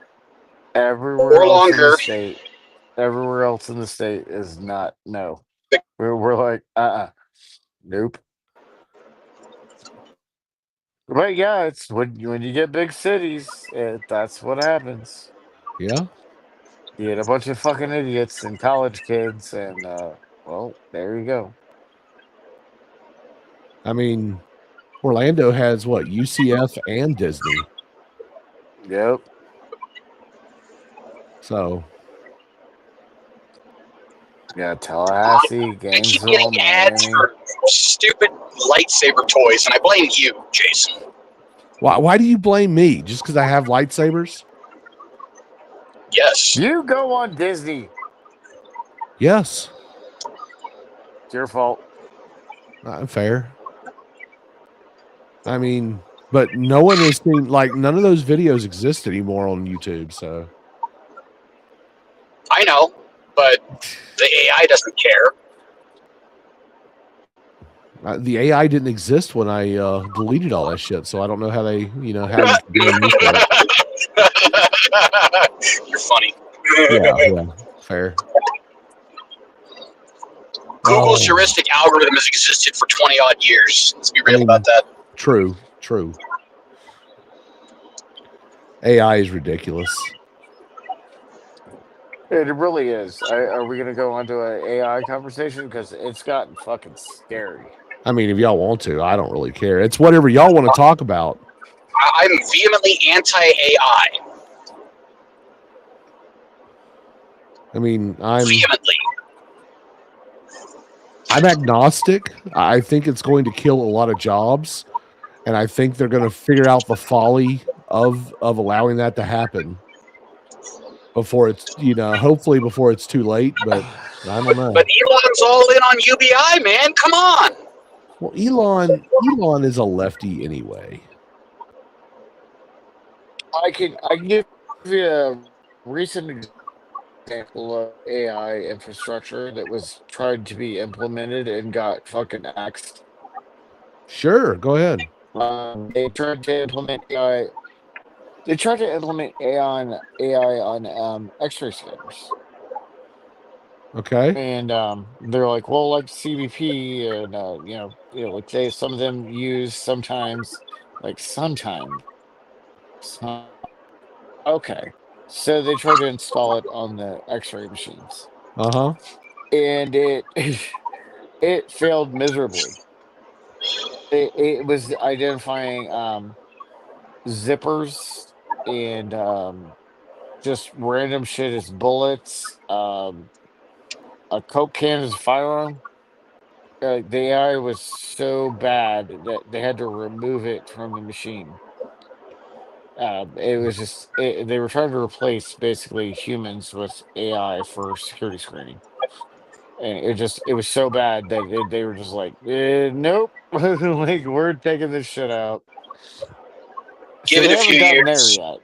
Everywhere Or else in longer. the state. Everywhere else in the state is not. No. We're like, nope. But yeah, it's when you get big cities, that's what happens. Yeah. You get a bunch of fucking idiots and college kids, and well, there you go. I mean, Orlando has what, UCF and Disney. Yep. So Yeah, Tallahassee, I keep Gainesville, getting ads Miami. for stupid lightsaber toys, and I blame you, Jason. why do you blame me? Just because I have lightsabers? Yes. You go on Disney. Yes. It's your fault. Fair. I mean, but no one has seen, like, none of those videos exist anymore on YouTube. So I know, but the AI doesn't care. the AI didn't exist when I deleted all that shit. So I don't know how they, how you can use it. You're funny. Yeah, fair. Google's Oh, heuristic algorithm has existed for 20 odd years. Let's be real I mean, about that. True. AI is ridiculous. It really is. Are we going to go on to an AI conversation? Because it's gotten fucking scary. I mean, if y'all want to, I don't really care. It's whatever y'all want to talk about. I'm vehemently anti-AI. I mean, I'm Vehemently. agnostic. I think it's going to kill a lot of jobs, and I think they're going to figure out the folly of allowing that to happen before it's, hopefully before it's too late. But I don't know. But Elon's all in on UBI, man. Come on. Well, Elon is a lefty anyway. I can give you a recent example of AI infrastructure that was tried to be implemented and got fucking axed. Sure, go ahead. They tried to implement AI. They tried to implement AI on X-ray scanners, Okay. and they're like, well, like CBP, and like some of them use sometimes, like sometimes. Okay, so they tried to install it on the X-ray machines, Uh-huh. and it it failed miserably. It was identifying zippers and just random shit as bullets, a coke can as a firearm. The AI was so bad that they had to remove it from the machine. It was just they were trying to replace basically humans with AI for security screening, and it was so bad that they were just like, nope, like we're taking this shit out. So Give it they a few haven't gotten there years. yet.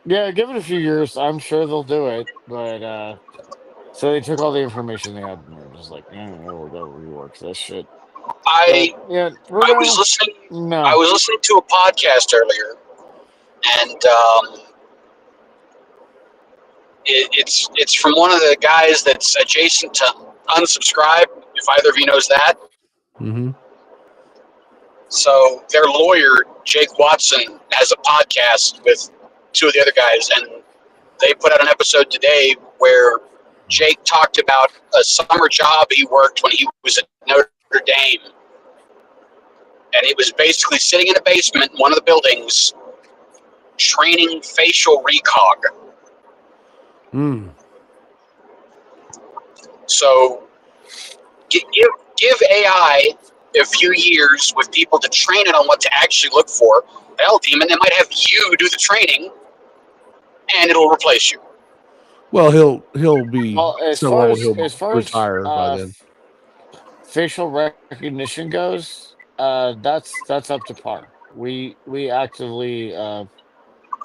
Yeah, give it a few years. I'm sure they'll do it, but so they took all the information they had and they're just like, we gotta rework this shit. But I yeah, for I was now, listening. I no. was listening to a podcast earlier, and it's from one of the guys that's adjacent to Unsubscribe. If either of you knows that, Mm-hmm. so their lawyer Jake Watson has a podcast with two of the other guys, and they put out an episode today where Jake talked about a summer job he worked when he was at Notre Dame, and he was basically sitting in a basement in one of the buildings training facial recog. Mm. So give AI a few years with people to train it on what to actually look for. Hell, Demon, they might have you do the training, and it'll replace you. Well, he'll be Well, so old he'll as far as retire by then. facial recognition goes, that's up to par. We actively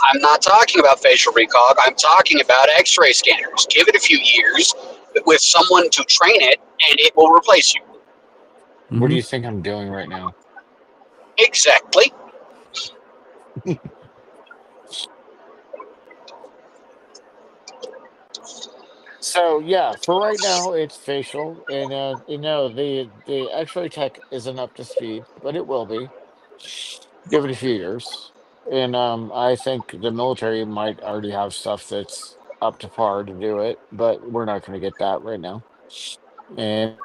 I'm not talking about facial recog. I'm talking about X-ray scanners. Give it a few years with someone to train it, and it will replace you. what do Mhm. you think I'm doing right now? Exactly. So yeah, for right now it's facial, and the X-ray tech isn't up to speed, but it will be. Give it a few years, and I think the military might already have stuff that's up to par to do it, but we're not going to get that right now. And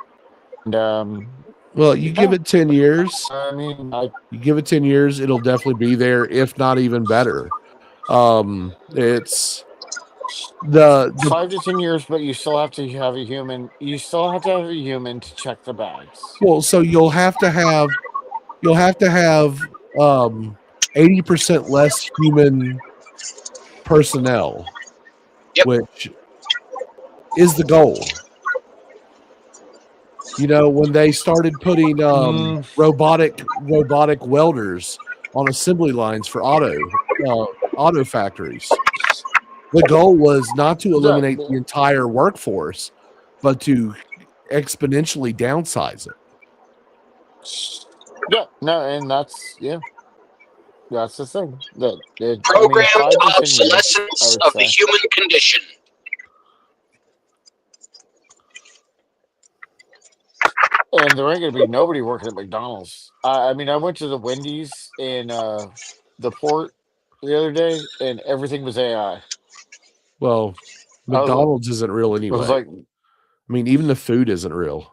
Well, you give yeah, it 10 years, I mean, you give it 10 years, it'll definitely be there, if not even better. It's the 5 to 10 years, but you still have to have a human. You still have to have a human to check the bags. well, so you'll have to have 80% less human personnel, Yep. which is the goal. You know, when they started putting Mm, robotic welders on assembly lines for auto factories, the goal was not to yeah, eliminate the entire workforce, but to exponentially downsize it. yeah, no, and that's the thing. I mean, Programmed 5 to 10 years, I obsolescence would of the say. human condition. And there ain't gonna be nobody working at McDonald's. I mean, I went to the Wendy's in the port the other day, and everything was AI. Well, I was, McDonald's isn't real I was anyway. like, I mean, even the food isn't real.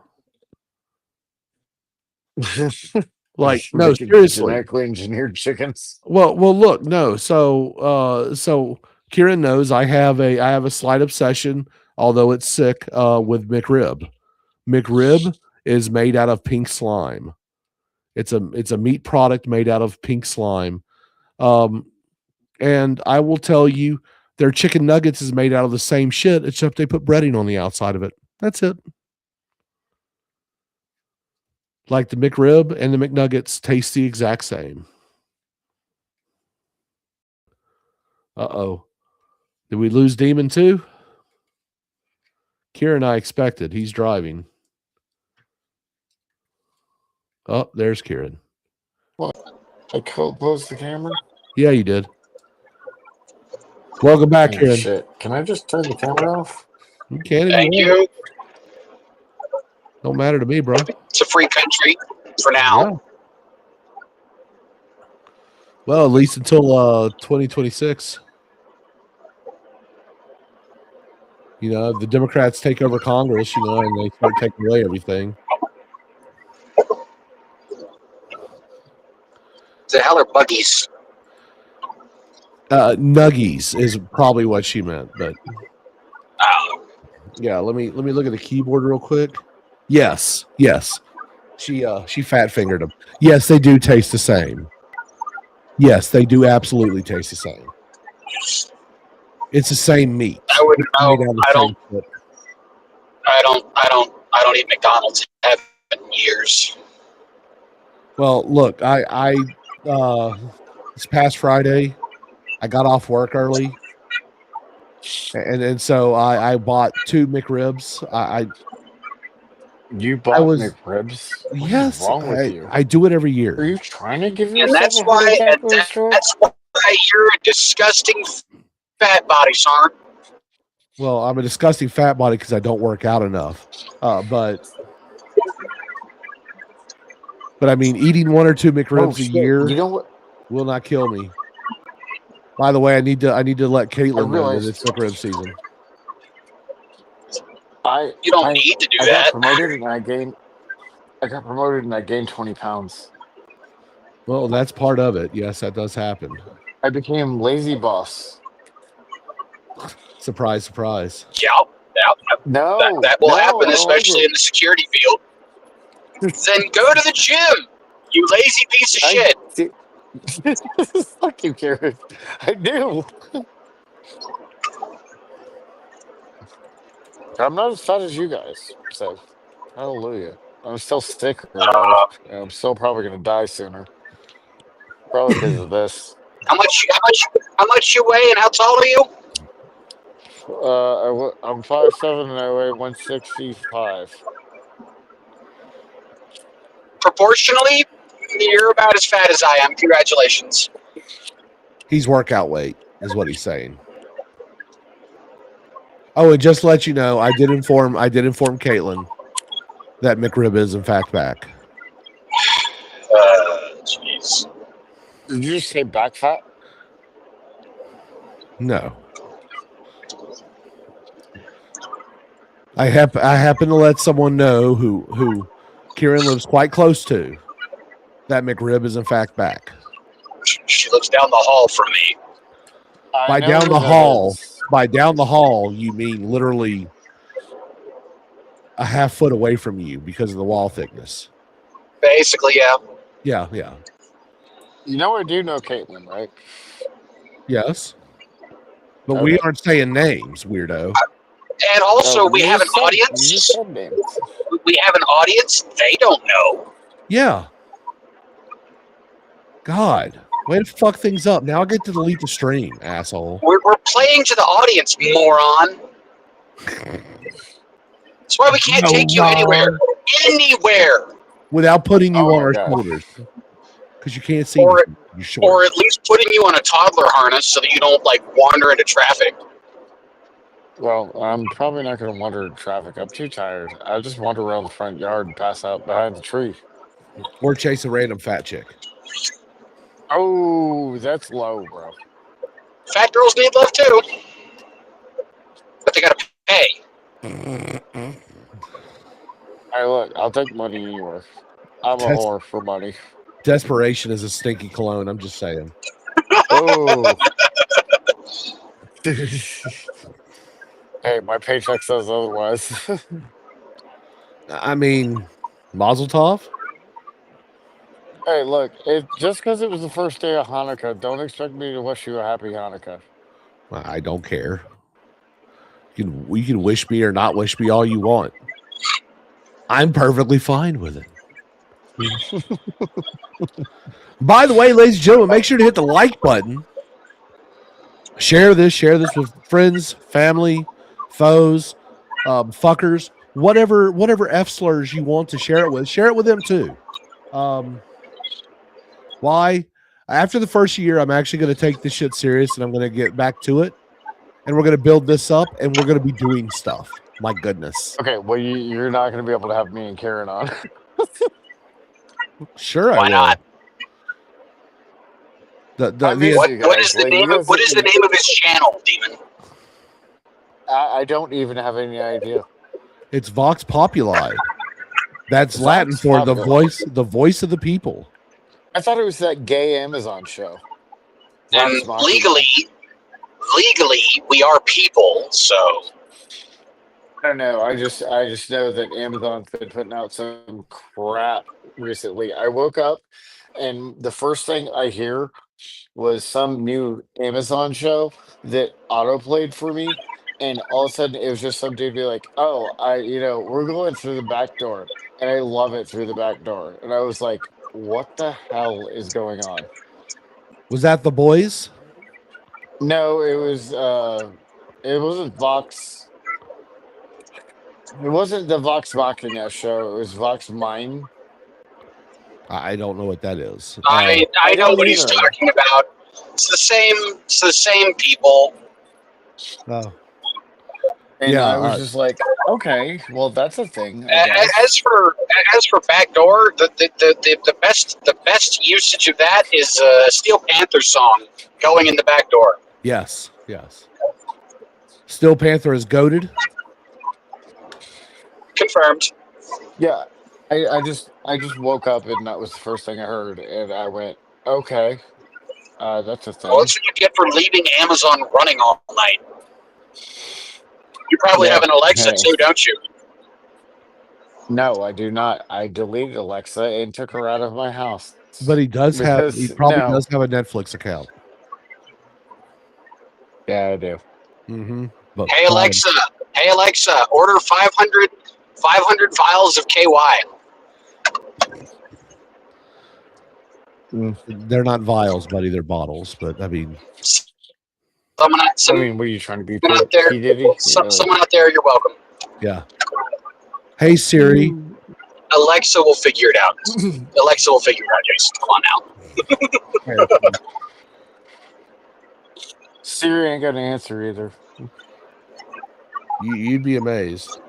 Like, no, making seriously. genetically engineered chickens. Well, look, no. So Kieran knows I have a slight obsession, although it's sick, with McRib. McRib is made out of pink slime. It's a meat product made out of pink slime. Um, and I will tell you, their chicken nuggets is made out of the same shit, except they put breading on the outside of it. That's it. Like the McRib and the McNuggets taste the exact same. Uh-oh. Did we lose Demon too? Kieran, I expected. He's driving. Oh, there's Kieran. I closed the camera. Yeah, you did. Welcome back, Oh, Kieran. shit. Can I just turn the camera off? You can if Thank you want. you. Don't matter to me, bro. It's a free country for now. Yeah. Well, at least until 2026. You know, if the Democrats take over Congress, you know, and they start taking away everything. The hell are buggies? Nuggies is probably what she meant, but Oh, yeah, let me look at the keyboard real quick. Yes. She fat fingered them. Yes, they do taste the same. Yes, they do absolutely taste the same. It's the same meat. I wouldn't It's know. made out of the I same don't. shit. I don't eat McDonald's. I haven't in years. Well, look, I this past Friday, I got off work early, and so I bought 2 McRibs. You bought was- McRibs? What is Yes, wrong with you? I do it every Are year. you trying to give And yourself that's a heart why. attack And with a straw? that's why you're a disgusting fat body, son. Well, I'm a disgusting fat body because I don't work out enough. But I mean, eating 1 or 2 McRibs a shit. year You know what? will not kill me. By the way, I need to let Caitlin know that realized- it's McRib season. You don't need to do I that. got promoted and I gained 20 pounds. Well, that's part of it. Yes, that does happen. I became lazy boss. Surprise, surprise. Yeah, No, that will no, I happen, don't especially like in the security field. Then go to the gym, you lazy piece of shit. it. Fuck you, Karen. I do. I'm not as fat as you guys. So, hallelujah. I'm still sick. I'm still probably gonna die sooner. Probably because of this. How much you weigh and how tall are you? I'm 5'7" and I weigh 165. Proportionally, you're about as fat as I am. Congratulations. He's workout weight, is what he's saying. Oh, and just to let you know, I did inform Caitlin that McRib is in fact back. Jeez. Did you say back fat? No. I happen to let someone know who Kieran lives quite close to that McRib is in fact back. She lives down the hall from me. By down the hall, by down the hall, you mean literally a half foot away from you because of the wall thickness. Basically, yeah. Yeah. You know, I do know Caitlin, right? Yes. But we Okay. aren't saying names, weirdo. And also, No, we you have an just said- You audience. just said names. We have an audience. They don't know. Yeah. God. Way to fuck things up. Now I get to delete the stream, asshole. We're playing to the audience, moron. That's why we can't take you anywhere. Anywhere. Without putting you Oh on my our God. shoulders. Because you can't see Or- me. You short. Or at least putting you on a toddler harness so that you don't, like, wander into traffic. Well, I'm probably not going to wander in traffic. I'm too tired. I'll just wander around the front yard and pass out behind the tree. Or chase a random fat chick. Oh, that's low, bro. Fat girls need love, too. But they gotta pay. Hey, look, I'll take money anywhere. I'm a That's- whore for money. Desperation is a stinky cologne. I'm just saying. Oh. Hey, my paycheck says otherwise. I mean, Mazel Tov? Hey, look, just because it was the first day of Hanukkah, don't expect me to wish you a happy Hanukkah. I don't care. You can wish me or not wish me all you want. I'm perfectly fine with it. By the way, ladies and gentlemen, make sure to hit the like button. Share this with friends, family, foes. fuckers, whatever F slurs you want to share it with them too. Why? After the first year, I'm actually going to take this shit serious and I'm going to get back to it. And we're going to build this up and we're going to be doing stuff. My goodness. Okay, well, you're not going to be able to have me and Karen on. Sure, I Why will. not? I miss What, you what guys. is the Like, name you of what is the name of his channel, Demon? I don't even have any idea. It's Vox Populi. That's Vox Latin for Populi. the voice of the people. I thought it was that gay Amazon show. And Vox Machina. legally, we are people. So I don't know. I just know that Amazon's been putting out some crap recently. I woke up and the first thing I hear was some new Amazon show that autoplayed for me, and all of a sudden it was just some dude be like, "Oh, we're going through the back door, and I love it through the back door," and I was like, "What the hell is going on?" Was that the boys? No, it wasn't Vox. It wasn't the Vox Machina show. It was Vox Mine. I don't know what that is. I I know don't what he's either. talking about. It's the same people. And Yeah, I was just like, okay, well, that's a thing. I guess. As for backdoor, the best usage of that is a Steel Panther song going in the back door. yes. Steel Panther is goated. Confirmed. Yeah, I just woke up and that was the first thing I heard, and I went, okay, that's a thing. Well, that's what you get for leaving Amazon running all night. You probably Yeah, have an Alexa hey. too, don't you? No, I do not. I deleted Alexa and took her out of my house. But he does Because, he probably no. does have a Netflix account. Yeah, I do. Mm-hmm. But Hey Alexa, order 500 vials of KY. they're not vials, buddy. They're bottles. But I mean, Someone I mean, what are you trying to be? out there, P. Diddy? someone out there, you're welcome. yeah. Hey Siri. Alexa will figure it out. Alexa will figure it out, Jason. Come on now. Siri ain't gonna answer either. You'd be amazed.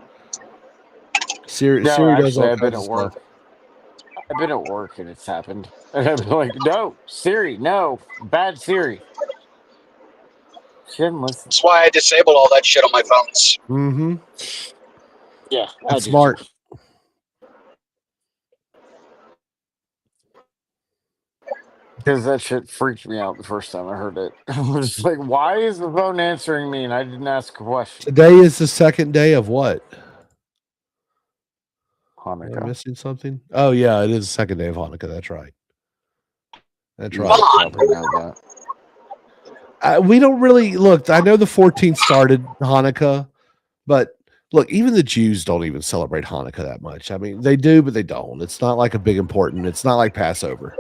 Siri No, does actually, all I've been kinds at of work. stuff. I've been at work and it's happened. And I've been like, no, Siri, no, bad Siri. She didn't listen. That's why I disabled all that shit on my phones. Mm-hmm. Yeah, That's smart. Because that shit freaked me out the first time I heard it. I was just like, why is the phone answering me and I didn't ask a question? Today is the second day of what? Am I Hanukkah. missing something? Oh yeah, it is the second day of Hanukkah. That's right. That's You right. probably know that. We don't really look. I know the 14th started Hanukkah, but look, even the Jews don't even celebrate Hanukkah that much. I mean, they do, but they don't. It's not like a big important. It's not like Passover.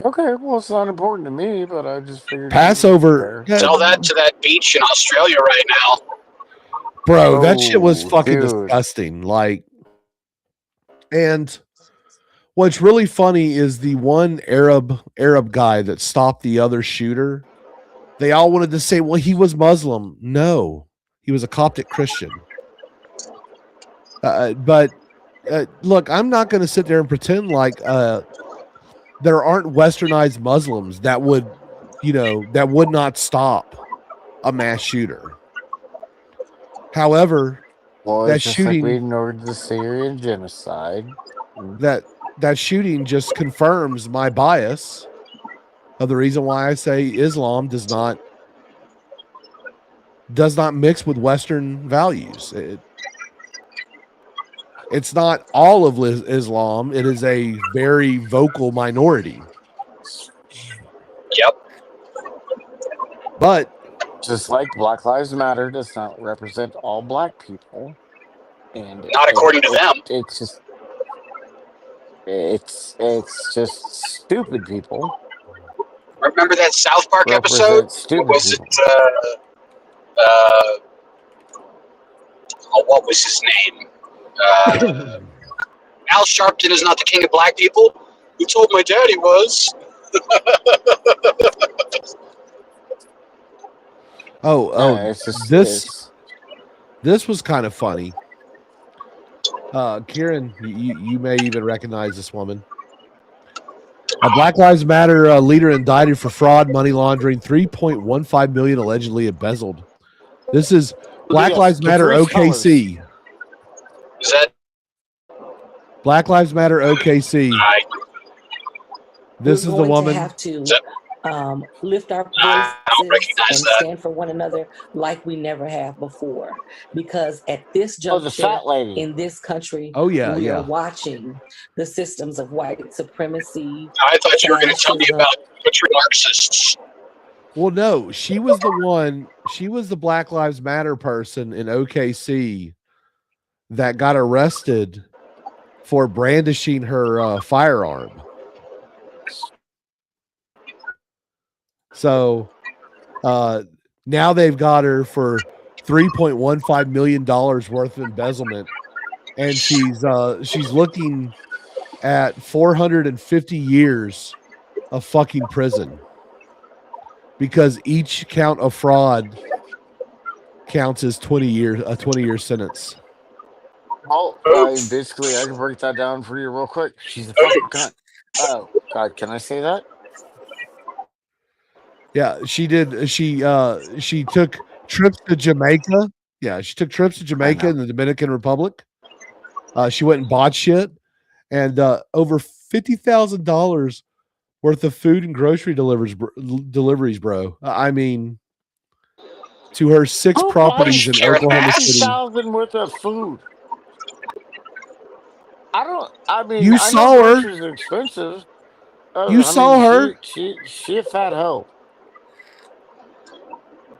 Okay, well, it's not important to me, but I just figured. Passover. Tell that to that beach in Australia right now. Bro, that shit was Oh, fucking dude. disgusting. Like, and what's really funny is the one Arab guy that stopped the other shooter. They all wanted to say, well, he was Muslim. No, he was a Coptic Christian. But look, I'm not going to sit there and pretend like there aren't westernized Muslims that would not stop a mass shooter. However, Well, that it's just shooting- like we ignored the Syrian genocide. that shooting just confirms my bias of the reason why I say Islam does not mix with Western values. It's not all of Islam. It is a very vocal minority. Yep. But Just like Black Lives Matter does not represent all black people. And Not according to them. It's just it's just stupid people. Remember that South Park Represent episode? stupid Was people. it? what was his name? Al Sharpton is not the king of black people. Who told my dad he was? Oh, it's just this was kind of funny. Kieran, you may even recognize this woman. A Black Lives Matter leader indicted for fraud, money laundering, 3.15 million allegedly embezzled. This is Black Yes, Lives Matter Caprice OKC. Is that? Black Lives Matter OKC. This is the We're going woman. to have to Is that- lift our I don't voices recognize and that. stand for one another like we never have before. Because at this Oh, the juncture fat lady. in this country, Oh, yeah, we yeah. are watching the systems of white supremacy. I thought you were going to tell me fascism. about butchering Marxists. Well, no, she was the one. She was the Black Lives Matter person in OKC that got arrested for brandishing her firearm. So now they've got her for $3.15 million worth of embezzlement, and she's looking at 450 years of fucking prison because each count of fraud counts as 20 years, a 20-year sentence. Oh, basically, I can break that down for you real quick. She's a fucking cunt. Oh, God, can I say that? Yeah, she did. She took trips to Jamaica. Yeah, she took trips to Jamaica and the Dominican Republic. She went and bought shit, and over $50,000 worth of food and grocery deliveries, bro. I mean, to her 6 properties in Karen Oklahoma Bass. City. $50,000 worth of food. I mean, You I saw know her. groceries are expensive. You saw her. She a fat hoe.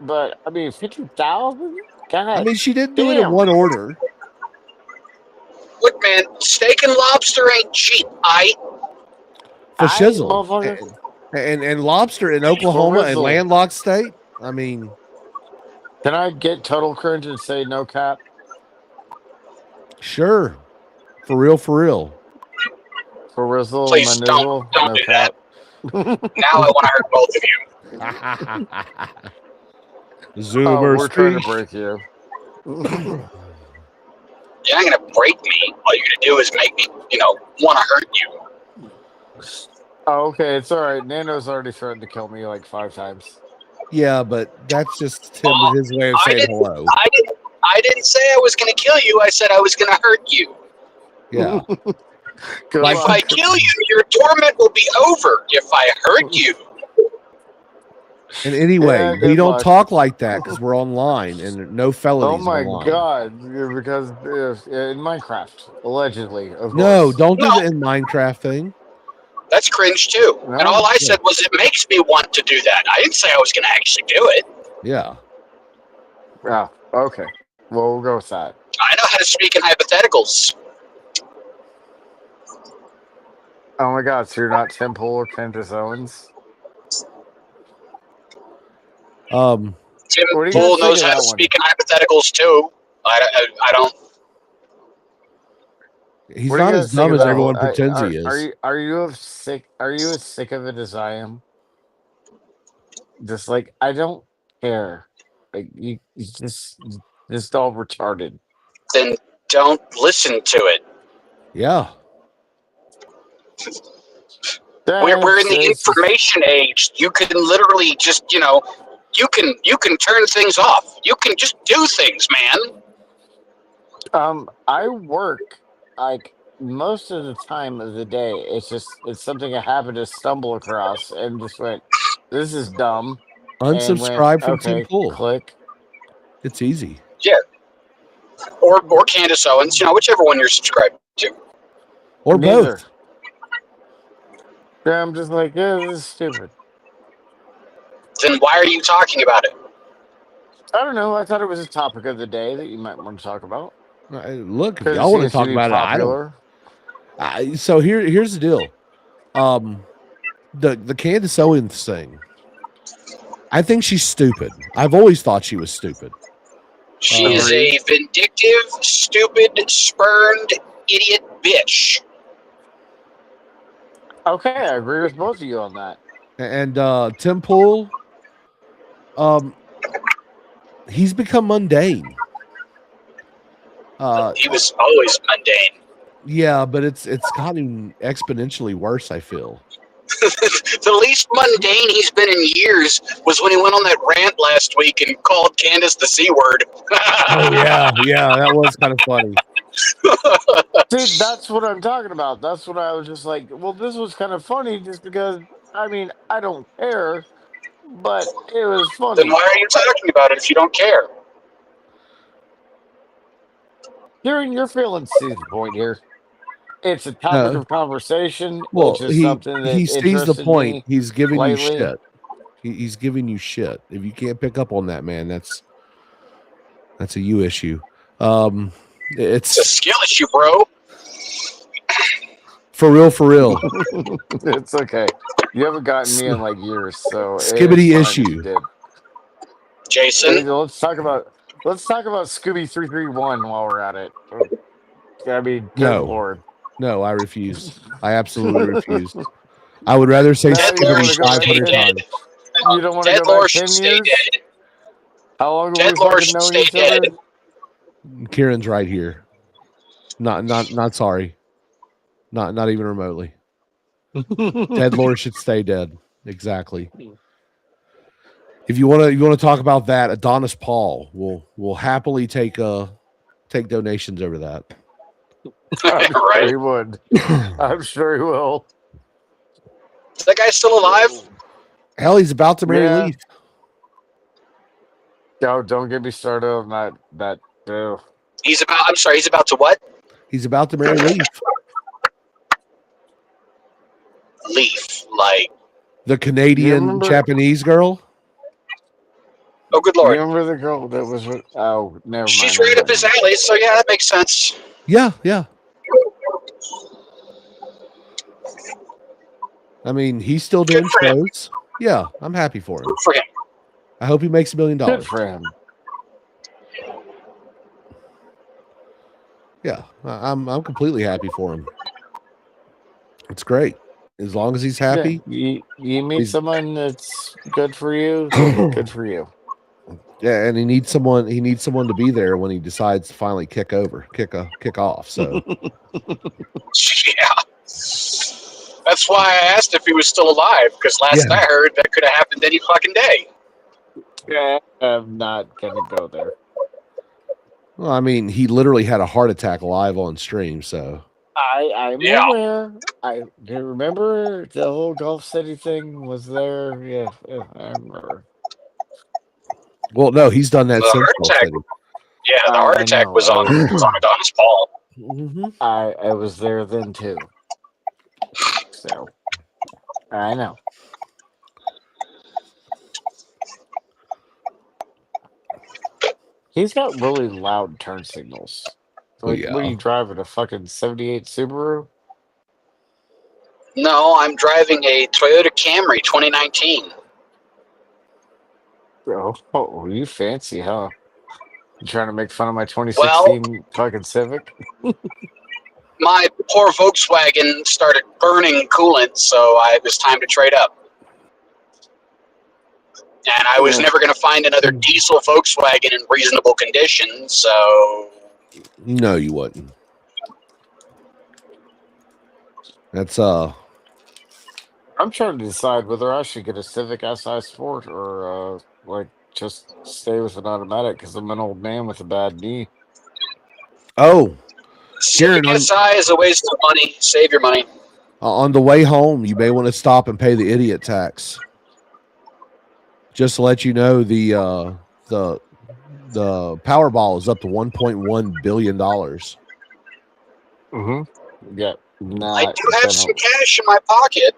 But I mean, 50,000. God, I mean, she didn't do it in damn. one order. Look, man, steak and lobster ain't cheap. For Aight, shizzle. motherfucker. And lobster in Oklahoma and Rizzle. landlocked state. I mean, Can I get total cringe and say no cap? sure. For real, for real. For Rizzle, Please my don't nizzle, no do cap. Now I want to hurt both of you. Zoomer We're trying to speak. break you. You're not going to break me. All you're going to do is make me, want to hurt you. Oh, okay, it's all right. Nando's already threatened to kill me like 5 times. Yeah, but that's just his way of I saying didn't- hello. I didn't say I was going to kill you. I said I was going to hurt you. Yeah. Good Like- If luck. I kill you, your torment will be over. If I hurt you, And anyway, Yeah, we good don't luck. talk like that because we're online and no Oh felonies. my online. god! Because in Minecraft, allegedly, of No, course. don't do No. the in Minecraft thing. that's cringe too. No. And all I said was it makes me want to do that. I didn't say I was going to actually do it. Yeah. Yeah. Okay. Well, we'll go with that. I know how to speak in hypotheticals. Oh my god! So you're not Tim Pool or Candace Owens? Um, Tim What do you Pool guys think knows of how that to one? speak in hypotheticals too. I don't. he's What do you not guys as think dumb of as that everyone one? pretends he is. Are you as sick of it as I am? Just like I don't care. Like you just all retarded. Then don't listen to it. Yeah. We're in the It's- information age. You can literally just you can turn things off. You can just do things, man. I work like most of the time of the day. It's something I happen to stumble across and just went, "This is dumb." and went, Unsubscribe from okay, Team Pool. Click. It's easy. Or Candace Owens, whichever one you're subscribed to. Or Neither. both. Yeah, I'm just like, yeah, this is stupid. Then why are you talking about it? I don't know. I thought it was a topic of the day that you might want to talk about. Look, if 'Cause y'all want to seems talk be about popular. it, I don't. So here's the deal. The Candace Owens thing. I think she's stupid. I've always thought she was stupid. She is Agreed. a vindictive, stupid, spurned, idiot bitch. Okay, I agree with both of you on that. And Tim Pool, he's become mundane. He was always mundane. Yeah, but it's gotten exponentially worse, I feel. The least mundane he's been in years was when he went on that rant last week and called Candace the C word. Oh yeah, that was kind of funny. See, that's what I'm talking about. That's what I was just like, well, this was kind of funny just because, I mean, I don't care, but it was funny. Then why are you talking about it if you don't care? Hearing your feelings sees the point here. It's a topic No. of conversation. Well, it's just he something that sees the interested point. me He's giving you lately. shit. He's giving you shit. If you can't pick up on that, man, that's a you issue. It's a It's skill issue, bro. for real. It's okay. You haven't gotten me in like years, so Skibbity it's fine if issue. you did. Jason, Let's talk about Scooby 331 while we're at it. I mean, good No. lord. No, I refuse. I absolutely refuse. I would rather say No, you don't wanna Skibbity go back 500 10 times. You don't want to Dead go Lore back should 10 stay years? dead. How long have Dead we Lore fucking should known stay each other? dead. Kieran's right here. Not sorry. Not even remotely. Dead Lore should stay dead. Exactly. If you want to talk about that, Adonis Paul will happily take donations over that. I'm sure Right? he would. I'm sure he will. Is that guy still alive? Hell, he's about to marry Yeah. Leaf. Don't get me started on that. He's about to what? He's about to marry Leaf, Leaf. Like, the Canadian remember- Japanese girl. oh, good You lord. remember the girl that was with? Oh, never mind. She's right up his alley, so yeah, that makes sense. Yeah. I mean, he's still doing Good for him. shows. Yeah, I'm happy for him. Good for him. I hope he makes $1 million. Good for him. Yeah, I'm completely happy for him. It's great as long as he's happy. Yeah, you meet He's- someone that's good for you. Good for you. Yeah, and he needs someone to be there when he decides to finally kick off. So Yeah. That's why I asked if he was still alive, because last Yeah. I heard that could have happened any fucking day. Yeah, I'm not gonna go there. well, I mean, he literally had a heart attack live on stream. So I'm Yeah. aware. I do remember the whole Gulf City thing was there. Yeah, I remember. well, no, he's done that The since heart Gulf attack. City. Yeah, the I heart attack know. was on Adonis Paul. Mhm. I was there then too. So I know. He's got really loud turn signals. Oh, Like, yeah. what are you driving? A fucking '78 Subaru? No, I'm driving a Toyota Camry 2019. Oh, you fancy, huh? You trying to make fun of my 2016 fucking Civic? My poor Volkswagen started burning coolant, so it was time to trade up. And I was Yeah. never going to find another diesel Volkswagen in reasonable condition, so No, you wouldn't. That's I'm trying to decide whether I should get a Civic Si Sport or like just stay with an automatic because I'm an old man with a bad knee. oh, Civic Kieran, SI is a waste of money. Save your money. on the way home, you may want to stop and pay the idiot tax. Just to let you know, the Powerball is up to $1.1 billion. Mm-hmm. Yeah. Nah, I do have some cash in my pocket.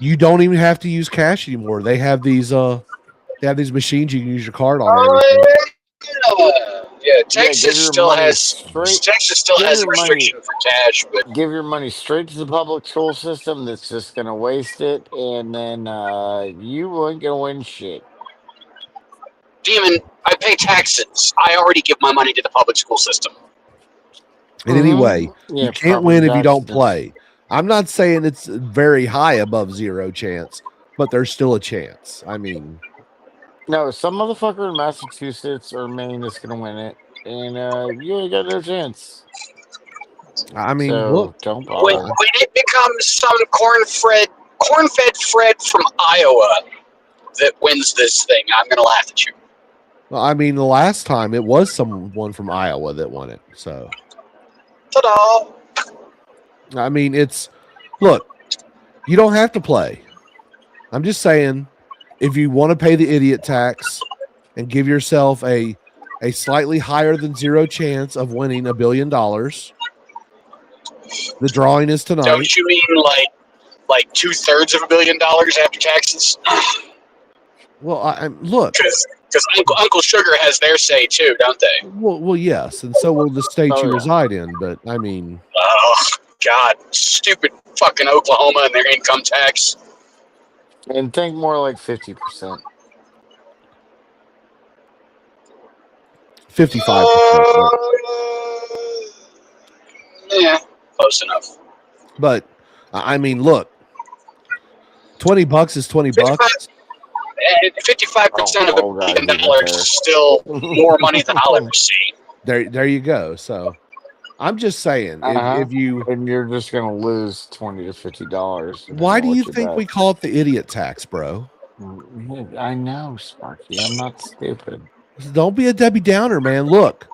You don't even have to use cash anymore. They have these machines you can use your card on. And everything. Yeah, give Texas your still money has straight- Texas still give has a your money- restriction for cash, but Give your money straight to the public school system that's just gonna waste it, and then you ain't gonna win shit. Demon, I pay taxes. I already give my money to the public school system. In any way, Yeah, you can't property win if you don't taxes. play. I'm not saying it's very high above zero chance, but there's still a chance. I mean, No, some motherfucker in Massachusetts or Maine is gonna win it, and you ain't got no chance. So look, don't When bother. it becomes some corn-fed Fred from Iowa that wins this thing, I'm gonna laugh at you. well, I mean, the last time it was someone from Iowa that won it. So, Ta-da! I mean, look, you don't have to play. I'm just saying, if you want to pay the idiot tax and give yourself a slightly higher than zero chance of winning $1 billion, the drawing is tonight. Don't you mean like 2/3 of $1 billion after taxes? Well, I'm look. Because Uncle Sugar has their say too, don't they? Well, yes, and so will the state Oh, you yeah. reside in. But I mean, Oh God, stupid fucking Oklahoma and their income tax. And think more like 50%. 55%. Yeah, close enough. But I mean, look, $20 is $20. And 55% of Oh, $1 billion God, you is still more money than I'll ever see. There you go. So I'm just saying, if you, and you're just gonna lose $20 to $50. why do you think we call it the idiot tax, bro? I know, Sparky. I'm not stupid. Don't be a Debbie Downer, man. Look,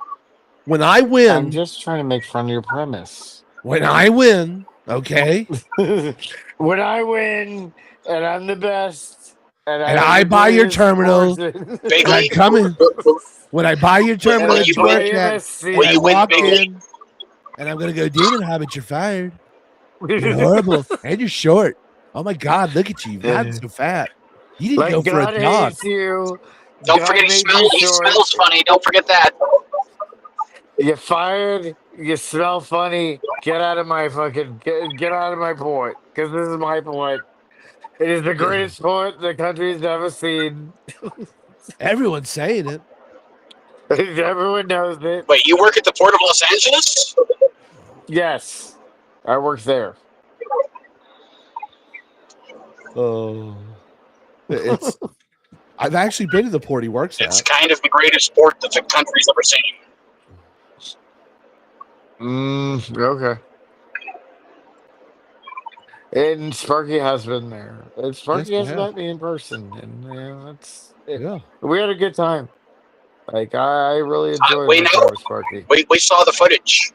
when I win, I'm just trying to make fun of your premise. when I win, okay, When I win and I'm the best, and I buy your terminal, Big I'm league. coming. When I buy your terminal Will at you your win? check, Will I you win walk big league? in, and I'm gonna go, Demon Hobbit, you're fired. You're horrible, and you're short. Oh my God, look at you! You've gotten so fat. You didn't Like go for God a jog. hates you. Don't God forget made he you short. smells funny. Don't forget that. You're fired. You smell funny. Get out of my fucking get out of my port, because this is my port. It is the greatest port the country's ever seen. Everyone's saying it. Everyone knows it. Wait, you work at the Port of Los Angeles? Yes, I work there. Oh, it's. I've actually been to the port he works It's at. kind of the greatest port that the country's ever seen. Okay. And Sparky has been there. And Sparky Yes, has we have. met me in person, and Yeah. we had a good time. Like I really enjoyed we my know. time with Sparky. We saw the footage.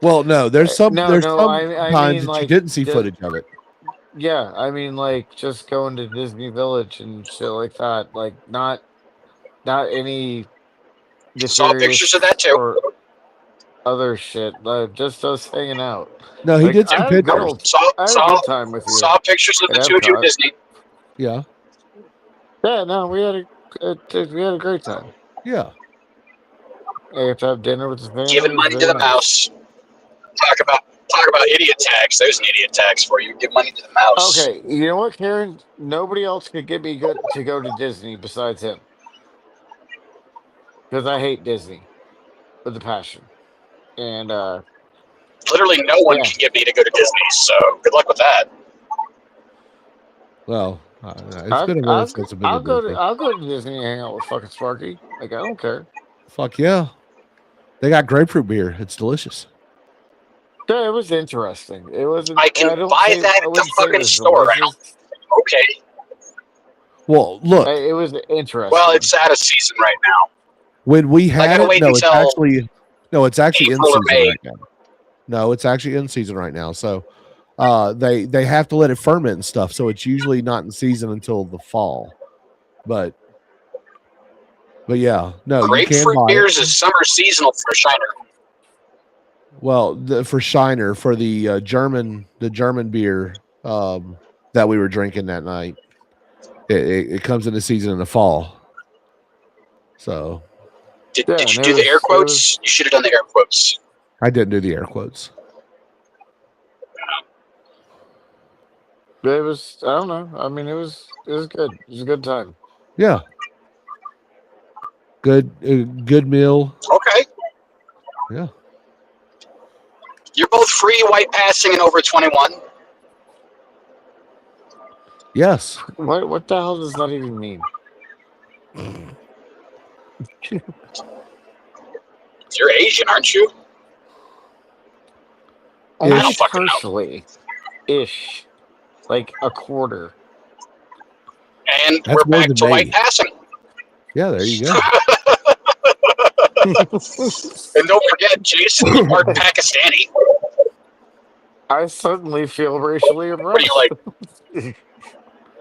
Well, no, there's some No, there's no, some I times mean, that you like, didn't see the- footage of it. Yeah, I mean, like just going to Disney Village and shit like that. Like not any Saw pictures of that too. or other shit. Just us hanging out. No, he Like, did I some had a good pictures. old- I had a good time with you. Saw pictures of the at two of you at Epcot. Disney. Yeah, Yeah, no, we had a great time. yeah. I got to have dinner with the family. Giving It was money to very the nice. mouse. Talk about idiot tax. There's an idiot tax for you. Give money to the mouse. Okay, you know what, Karen? Nobody else could get me good to go to Disney besides him, because I hate Disney with a passion. And Literally no one Yeah. can get me to go to Disney, so good luck with that. Well, it's been a minute since I've been I'll to go Disney. to I'll go to Disney and hang out with fucking Sparky. Like I don't care. Fuck yeah. They got grapefruit beer. It's delicious. Yeah, it was interesting. It wasn't. I can don't buy say- that I at the wouldn't say it fucking was store. I delicious. Okay. Well, look, It was interesting. Well, it's out of season right now. when we had gotta it, wait no, it's until actually in April or season May. right now. No, it's actually in season right now. So they have to let it ferment and stuff. So it's usually not in season until the fall. But yeah, no, you can Grapefruit buy beers it. is summer seasonal for Shiner. Well, for Shiner, for the German beer that we were drinking that night, it comes into season in the fall. So Did Yeah, you and do it the air was- quotes? You should have done the air quotes. I didn't do the air quotes. It was. I don't know. I mean, it was good. It was a good time. Yeah. Good meal. Okay. Yeah. You're both free, white passing, and over 21. Yes. What the hell does that even mean? You're Asian, aren't you? Only don't fucking know. partially. Ish. Like a quarter. And That's we're more back than to white me. passing. Yeah, there you go. And don't forget, Jason, you are Pakistani. I suddenly feel racially What are oppressed. you, like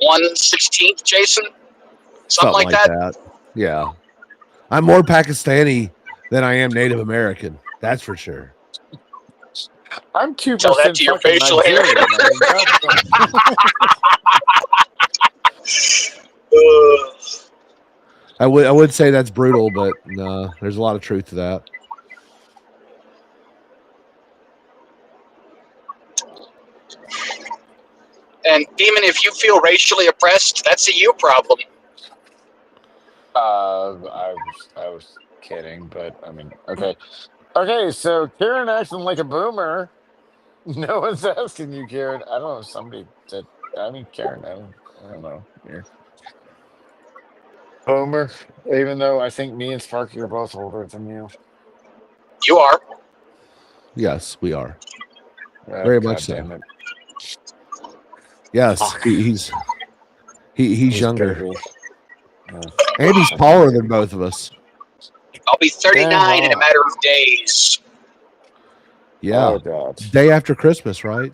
1/16th, Jason? Something like that? Yeah. I'm more Pakistani than I am Native American. That's for sure. I'm 2% Tell that to your fucking facial hair. Nigerian. I mean, Uh, I would say that's brutal, but there's a lot of truth to that. and Demon, if you feel racially oppressed, that's a you problem. I was kidding, but I mean, okay. Okay, so Karen acting like a boomer. No one's asking you, Karen. I don't know if somebody said, I mean, Karen, I don't know. You're boomer, even though I think me and Sparky are both older than you. You are. Yes, we are. Oh, Very God much so. damn it. Yes, Fuck. he's younger. baby. And he's taller than both of us. I'll be 39 in a wow. matter of days. Yeah. Oh, God. Day after Christmas, right?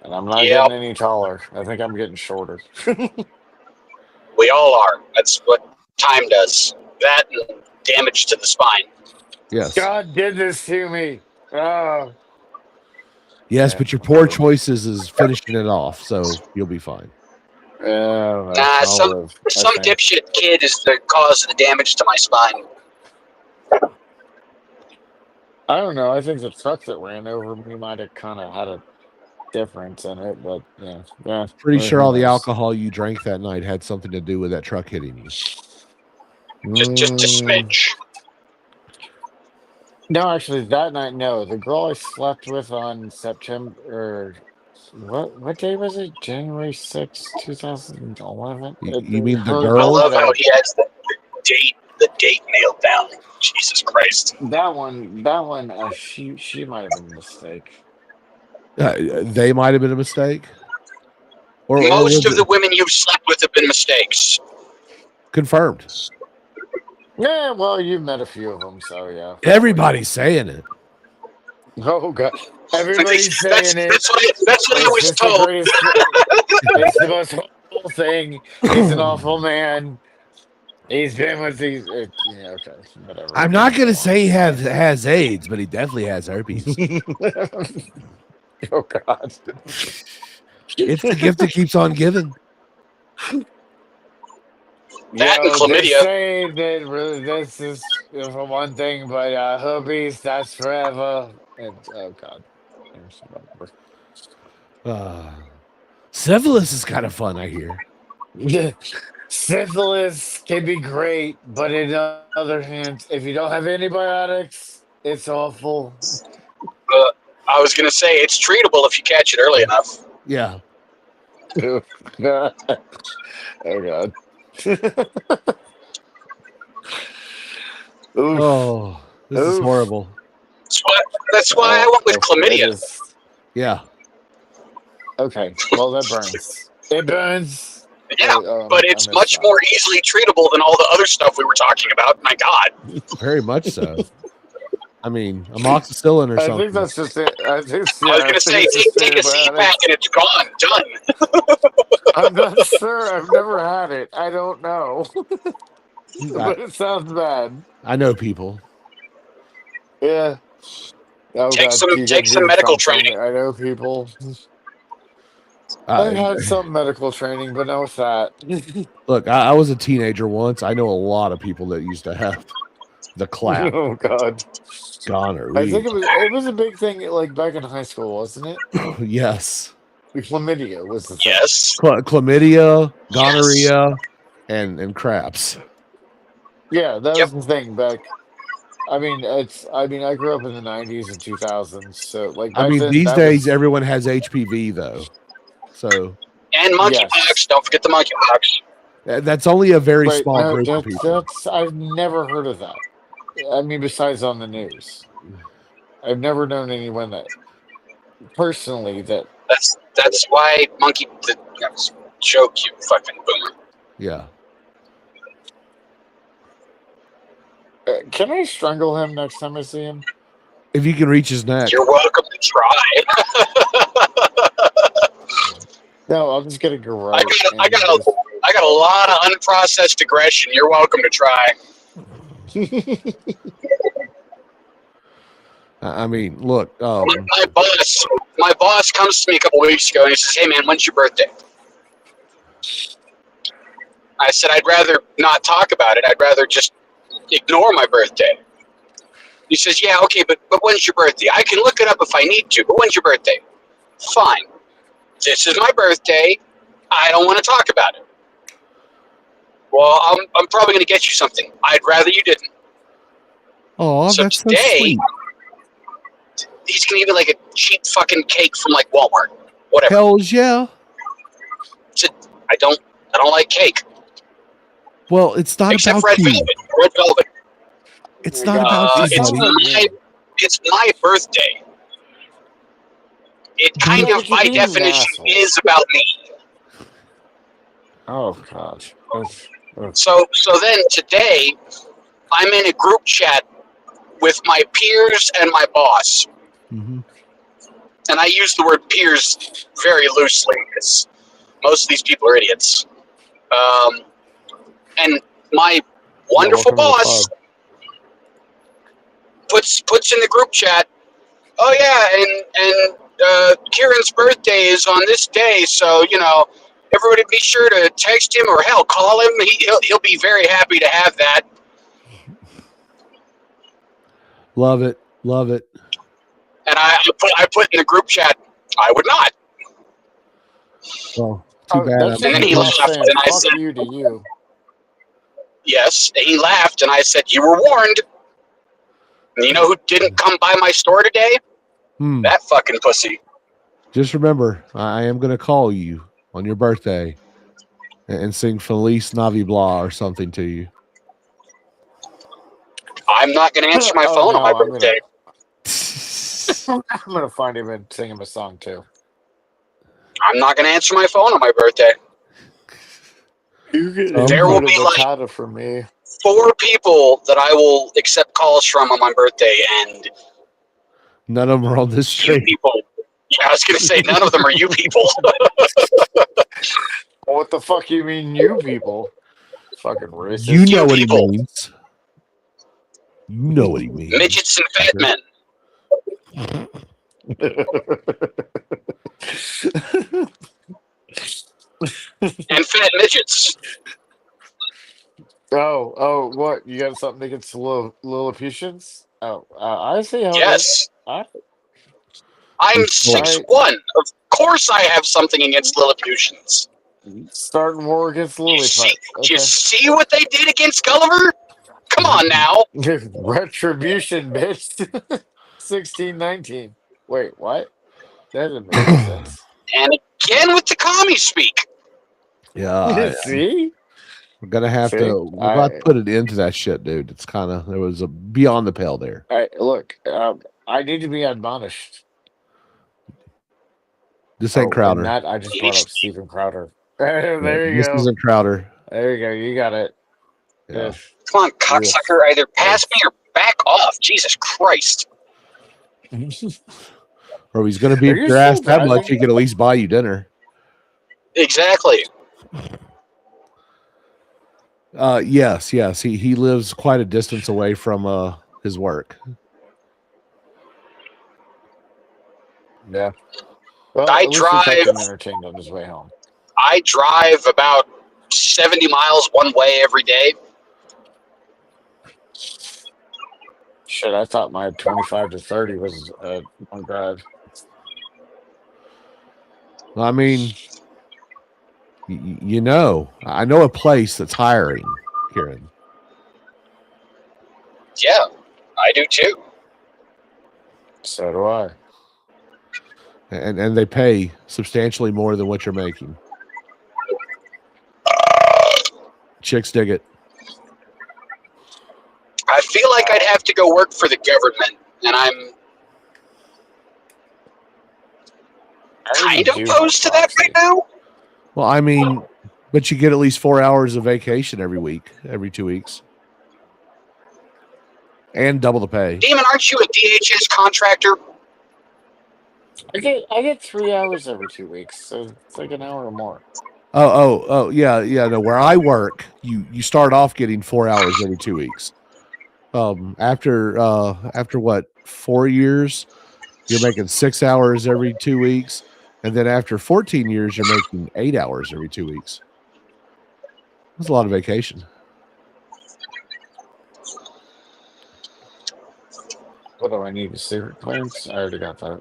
And I'm not Yep. getting any taller. I think I'm getting shorter. We all are. That's what time does. That and damage to the spine. Yes. God did this to me. Oh. Yes, Yeah, but your poor whatever. choices is finishing it off, so you'll be fine. Yeah, Nah, some dipshit kid is the cause of the damage to my spine. I don't know. I think the truck that ran over me might have kind of had a difference in it, but yeah. Pretty Well, sure who all the knows? alcohol you drank that night had something to do with that truck hitting you. Just a smidge. No, actually, that night, no. The girl I slept with on September, what day was it? January 6th, 2011? You mean the I girl? love how he has the date nailed down. Jesus Christ. That one, she might have been a mistake. They might have been a mistake. Or Most of the women you've slept with have been mistakes. confirmed. Yeah, well, you've met a few of them, so yeah. Everybody's saying it. Oh, God. Everybody's saying it. That's what I was told. It's the most awful thing. He's an awful man. He's been with these. Yeah, okay, whatever. I'm not going to say he has AIDS, but he definitely has herpes. Oh, God. It's the gift that keeps on giving. That and chlamydia. They say that really this is for one thing, but herpes, that's forever. Oh, God. Syphilis is kind of fun, I hear. Syphilis can be great, but on the other hand, if you don't have antibiotics, it's awful. I was going to say it's treatable if you catch it early enough. Yeah. Oh, God. Oh, this is horrible. That's why I went with chlamydia. Yeah. Okay. Well, that burns. It burns. Yeah, but it's much more easily treatable than all the other stuff we were talking about. My God. Very much so. I mean, amoxicillin or I something. think that's just it. I was going to say, take a CPAC and it's gone. Done. I'm not sure. I've never had it. I don't know. But it sounds bad. I know people. Yeah. Oh, take God, some medical training. I know people. I had some medical training, but no that. Look, I was a teenager once. I know a lot of people that used to have the clap. Oh, God. Gonorrhea. I think it was a big thing like back in high school, wasn't it? Yes. Chlamydia was the thing. Yes. Chlamydia, gonorrhea, and craps. Yeah, that Yep. was the thing back. I mean, I grew up in the '90s and 2000s, so like I back mean, then these that days was everyone has HPV though, so And monkeypox. yes. Don't forget the monkeypox. that's only a very Wait, small no, group of people. that's I've never heard of that. I mean, besides on the news, I've never known anyone that personally that. That's why joke, you fucking boomer. Yeah. Can I strangle him next time I see him? If you can reach his neck. You're welcome to try. No, I'm just gonna go I right. got a lot of unprocessed aggression. You're welcome to try. I mean, look, My boss comes to me a couple weeks ago and he says, "Hey man, when's your birthday?" I said, "I'd rather not talk about it. I'd rather just ignore my birthday." He says, "Yeah, okay, but when's your birthday? I can look it up if I need to, but when's your birthday?" Fine. This is my birthday. I don't want to talk about it. Well, I'm probably going to get you something. I'd rather you didn't. oh, So that's so today, sweet. he's going to give me like a cheap fucking cake from like Walmart. Whatever. Hells yeah. I don't like cake. Well, it's not Except about red you. velvet. Red velvet. It's not about you, It's buddy. It's my birthday. It kind Buddy, of, by being an definition, asshole. is about me. Oh gosh. So then today, I'm in a group chat with my peers and my boss. Mhm. And I use the word peers very loosely because most of these people are idiots. And my wonderful boss puts in the group chat, "Oh yeah, and Kieran's birthday is on this day, so everybody be sure to text him or hell call him. He'll be very happy to have that." Love it. Love it. And I put in the group chat, "I would not." Well, too bad. That's And then he just laughed, saying, and I fuck said, you to you. "Yes." And he laughed, and I said, "You were warned." And you know who didn't come by my store today? That fucking pussy. Just remember, I am going to call you on your birthday and sing Feliz Navidad or something to you. I'm not going to answer my phone on my birthday. I'm gonna find him and sing him a song too. I'm not going to answer my phone on my birthday. There will be like for me. 4 people that I will accept calls from on my birthday, and None of them are on this you street. people. Yeah, I was going to say none of them are you people. What the fuck you mean, you people? Fucking racist. You know what people. he means. You know what he means. Midgets and fat men. And fat midgets. Oh, what? You got something against Lilliputians? Oh, I see how. Yes. I, I'm It's all 6'1". Of course I have something against Lilliputians. starting war against You Lilliput. see, Okay. you see what they did against Gulliver? Come on now. Retribution, bitch. 1619. Wait, what? That doesn't make any sense. And again with the commie speak. Yeah. See? We're going to have See? to we're about to put it into that shit, dude. It's kind of, there was a beyond the pale there. All right, look, I need to be admonished. This ain't Crowder. That I just brought up Steven Crowder. There you This go. isn't Crowder. There you go. You got it. Yeah. Yes. Come on, cocksucker. Either pass me or back off. Jesus Christ. Or he's going to beat Are you your ass still that much, driving? he could at least buy you dinner. Exactly. Yes. He lives quite a distance away from his work. Yeah. Well, I at least he kept drive- him entertained on his way home. I drive about 70 miles one way every day. Shit, I thought my 25 to 30 was a long drive. I mean, I know a place that's hiring, Kieran. Yeah, I do too. So do I. And they pay substantially more than what you're making. Chicks dig it. I feel like I'd have to go work for the government, and I'm already kind of do opposed to have that right now. Well, I mean, but you get at least 4 hours of vacation every week, every 2 weeks, and double the pay. Demon, aren't you a DHS contractor? I get 3 hours every 2 weeks, so it's like an hour or more. Oh, yeah. No, where I work, you start off getting 4 hours every 2 weeks. After what, 4 years, you're making 6 hours every 2 weeks, and then after 14 years, you're making 8 hours every 2 weeks. That's a lot of vacation. What do I need? A secret clearance? I already got that.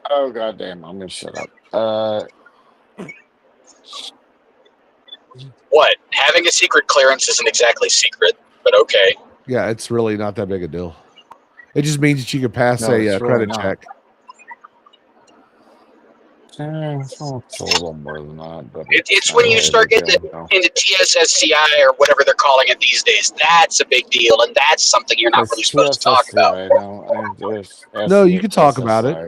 Oh goddamn! I'm gonna shut up. What? Having a secret clearance isn't exactly secret, but okay. Yeah, it's really not that big a deal. It just means that you can pass No, it's a really credit not. check. It's a little more than that, but It's not when you really a start big getting deal, no. into TSSCI or whatever they're calling it these days. That's a big deal, and that's something you're not It's really supposed to talk about. TSSCI, No, you can talk about it.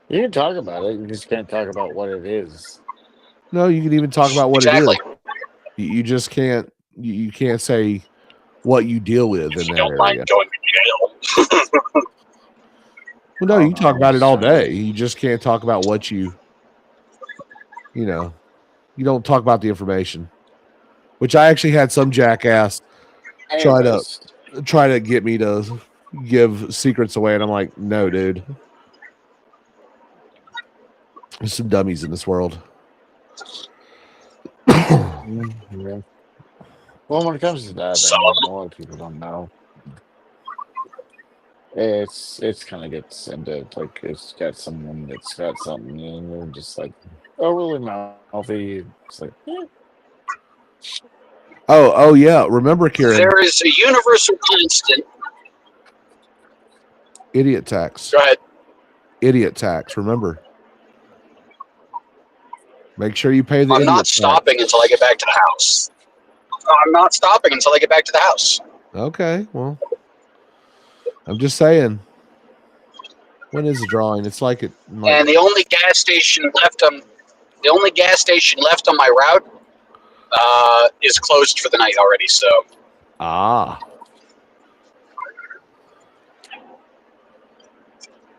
You can talk about it. You just can't talk about what it is. No, you can even talk about what Exactly. it is. You just can't. You can't say what you deal with If in you that don't area. mind going to jail. Well, no, you can talk about it all sorry. day. You just can't talk about what you don't talk about the information. Which I actually had some jackass Anyways, try to get me to give secrets away, and I'm like, no, dude. There's some dummies in this world. yeah. Well, when it comes to that, So- I mean, a lot of people don't know. It's kind of gets into like it's got someone that's got something, and they're just like, oh, really mouthy. It's like, Oh yeah. Remember, Kieran, There is a universal constant. idiot tax. Go ahead. Idiot tax. Remember. Make sure you pay the I'm idiot not tax. stopping until I get back to the house. I'm not stopping until I get back to the house. Okay, well, I'm just saying. When is the drawing? It's like it. And the only gas station left on my route is closed for the night already. So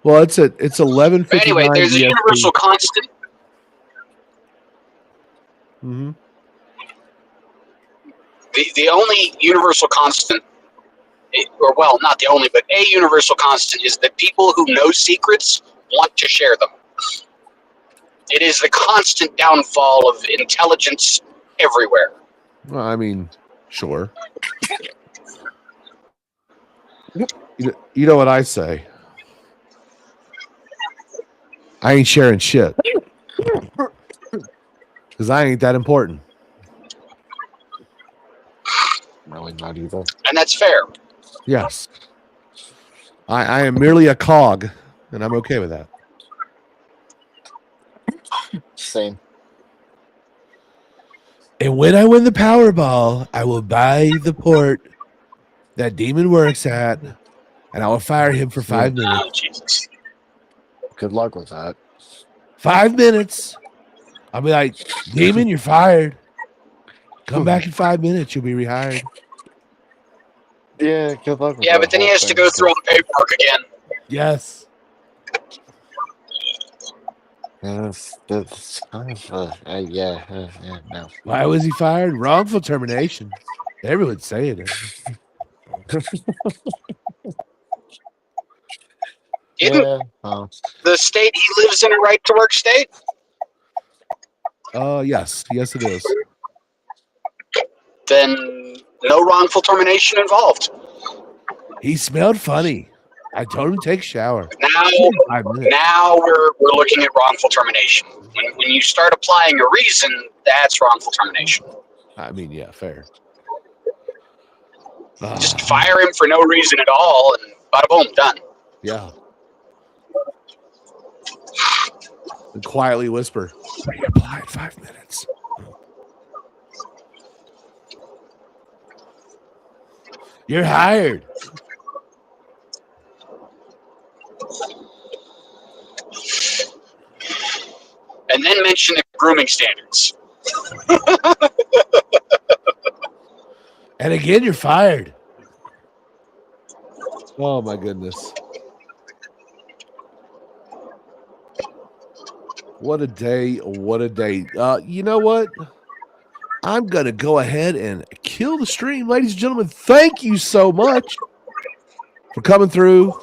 Well, it's 11:59. but anyway, there's a universal constant. Mm-hmm. The only universal constant, or well, not the only, but a universal constant is that people who know secrets want to share them. It is the constant downfall of intelligence everywhere. Well, I mean, sure. You know what I say? I ain't sharing shit. Because I ain't that important. really not either. And that's fair. Yes. I am merely a cog, and I'm okay with that. Same. And when I win the Powerball, I will buy the port that Demon works at, and I will fire him for 5 minutes. Oh, Jesus. Good luck with that. 5 minutes. I'll be like, Demon, you're fired. Come back in 5 minutes. You'll be rehired. Yeah, good luck with Yeah, that but then he whole has to thing, go because- through all the paperwork again. Yes. Yeah, that's kind of yeah, no. Why was he fired? Wrongful termination. Everyone's saying it. Isn't Yeah, the state he lives in a right to work state? Yes. Yes, it is. Then no wrongful termination involved. He smelled funny. I told him to take a shower. Now, 5 minutes. now we're looking at wrongful termination. When you start applying a reason, that's wrongful termination. I mean, yeah, fair. Just fire him for no reason at all, and bada boom, done. Yeah. And quietly whisper, reapply in 5 minutes. You're hired. And then mention the grooming standards. And again, you're fired. Oh, my goodness. What a day. What a day. You know what? I'm going to go ahead and kill the stream. Ladies and gentlemen, thank you so much for coming through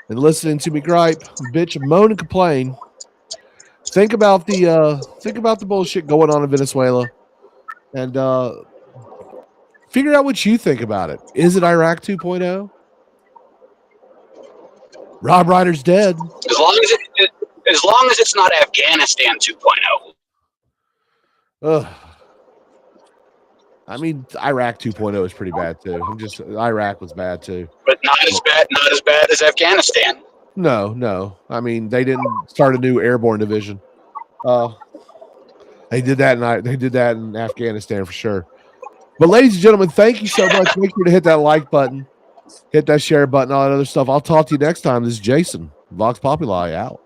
and listening to me gripe, bitch, moan, and complain. Think about the bullshit going on in Venezuela and figure out what you think about it. Is it Iraq 2.0? Rob Reiner's dead. As long as it's not Afghanistan 2.0. Ugh. I mean, Iraq 2.0 is pretty bad too. Iraq was bad too. But not as bad as Afghanistan. No. I mean, they didn't start a new airborne division. They did that in Afghanistan for sure. But ladies and gentlemen, thank you so much. Make sure to hit that like button, hit that share button, all that other stuff. I'll talk to you next time. This is Jason, Vox Populi out.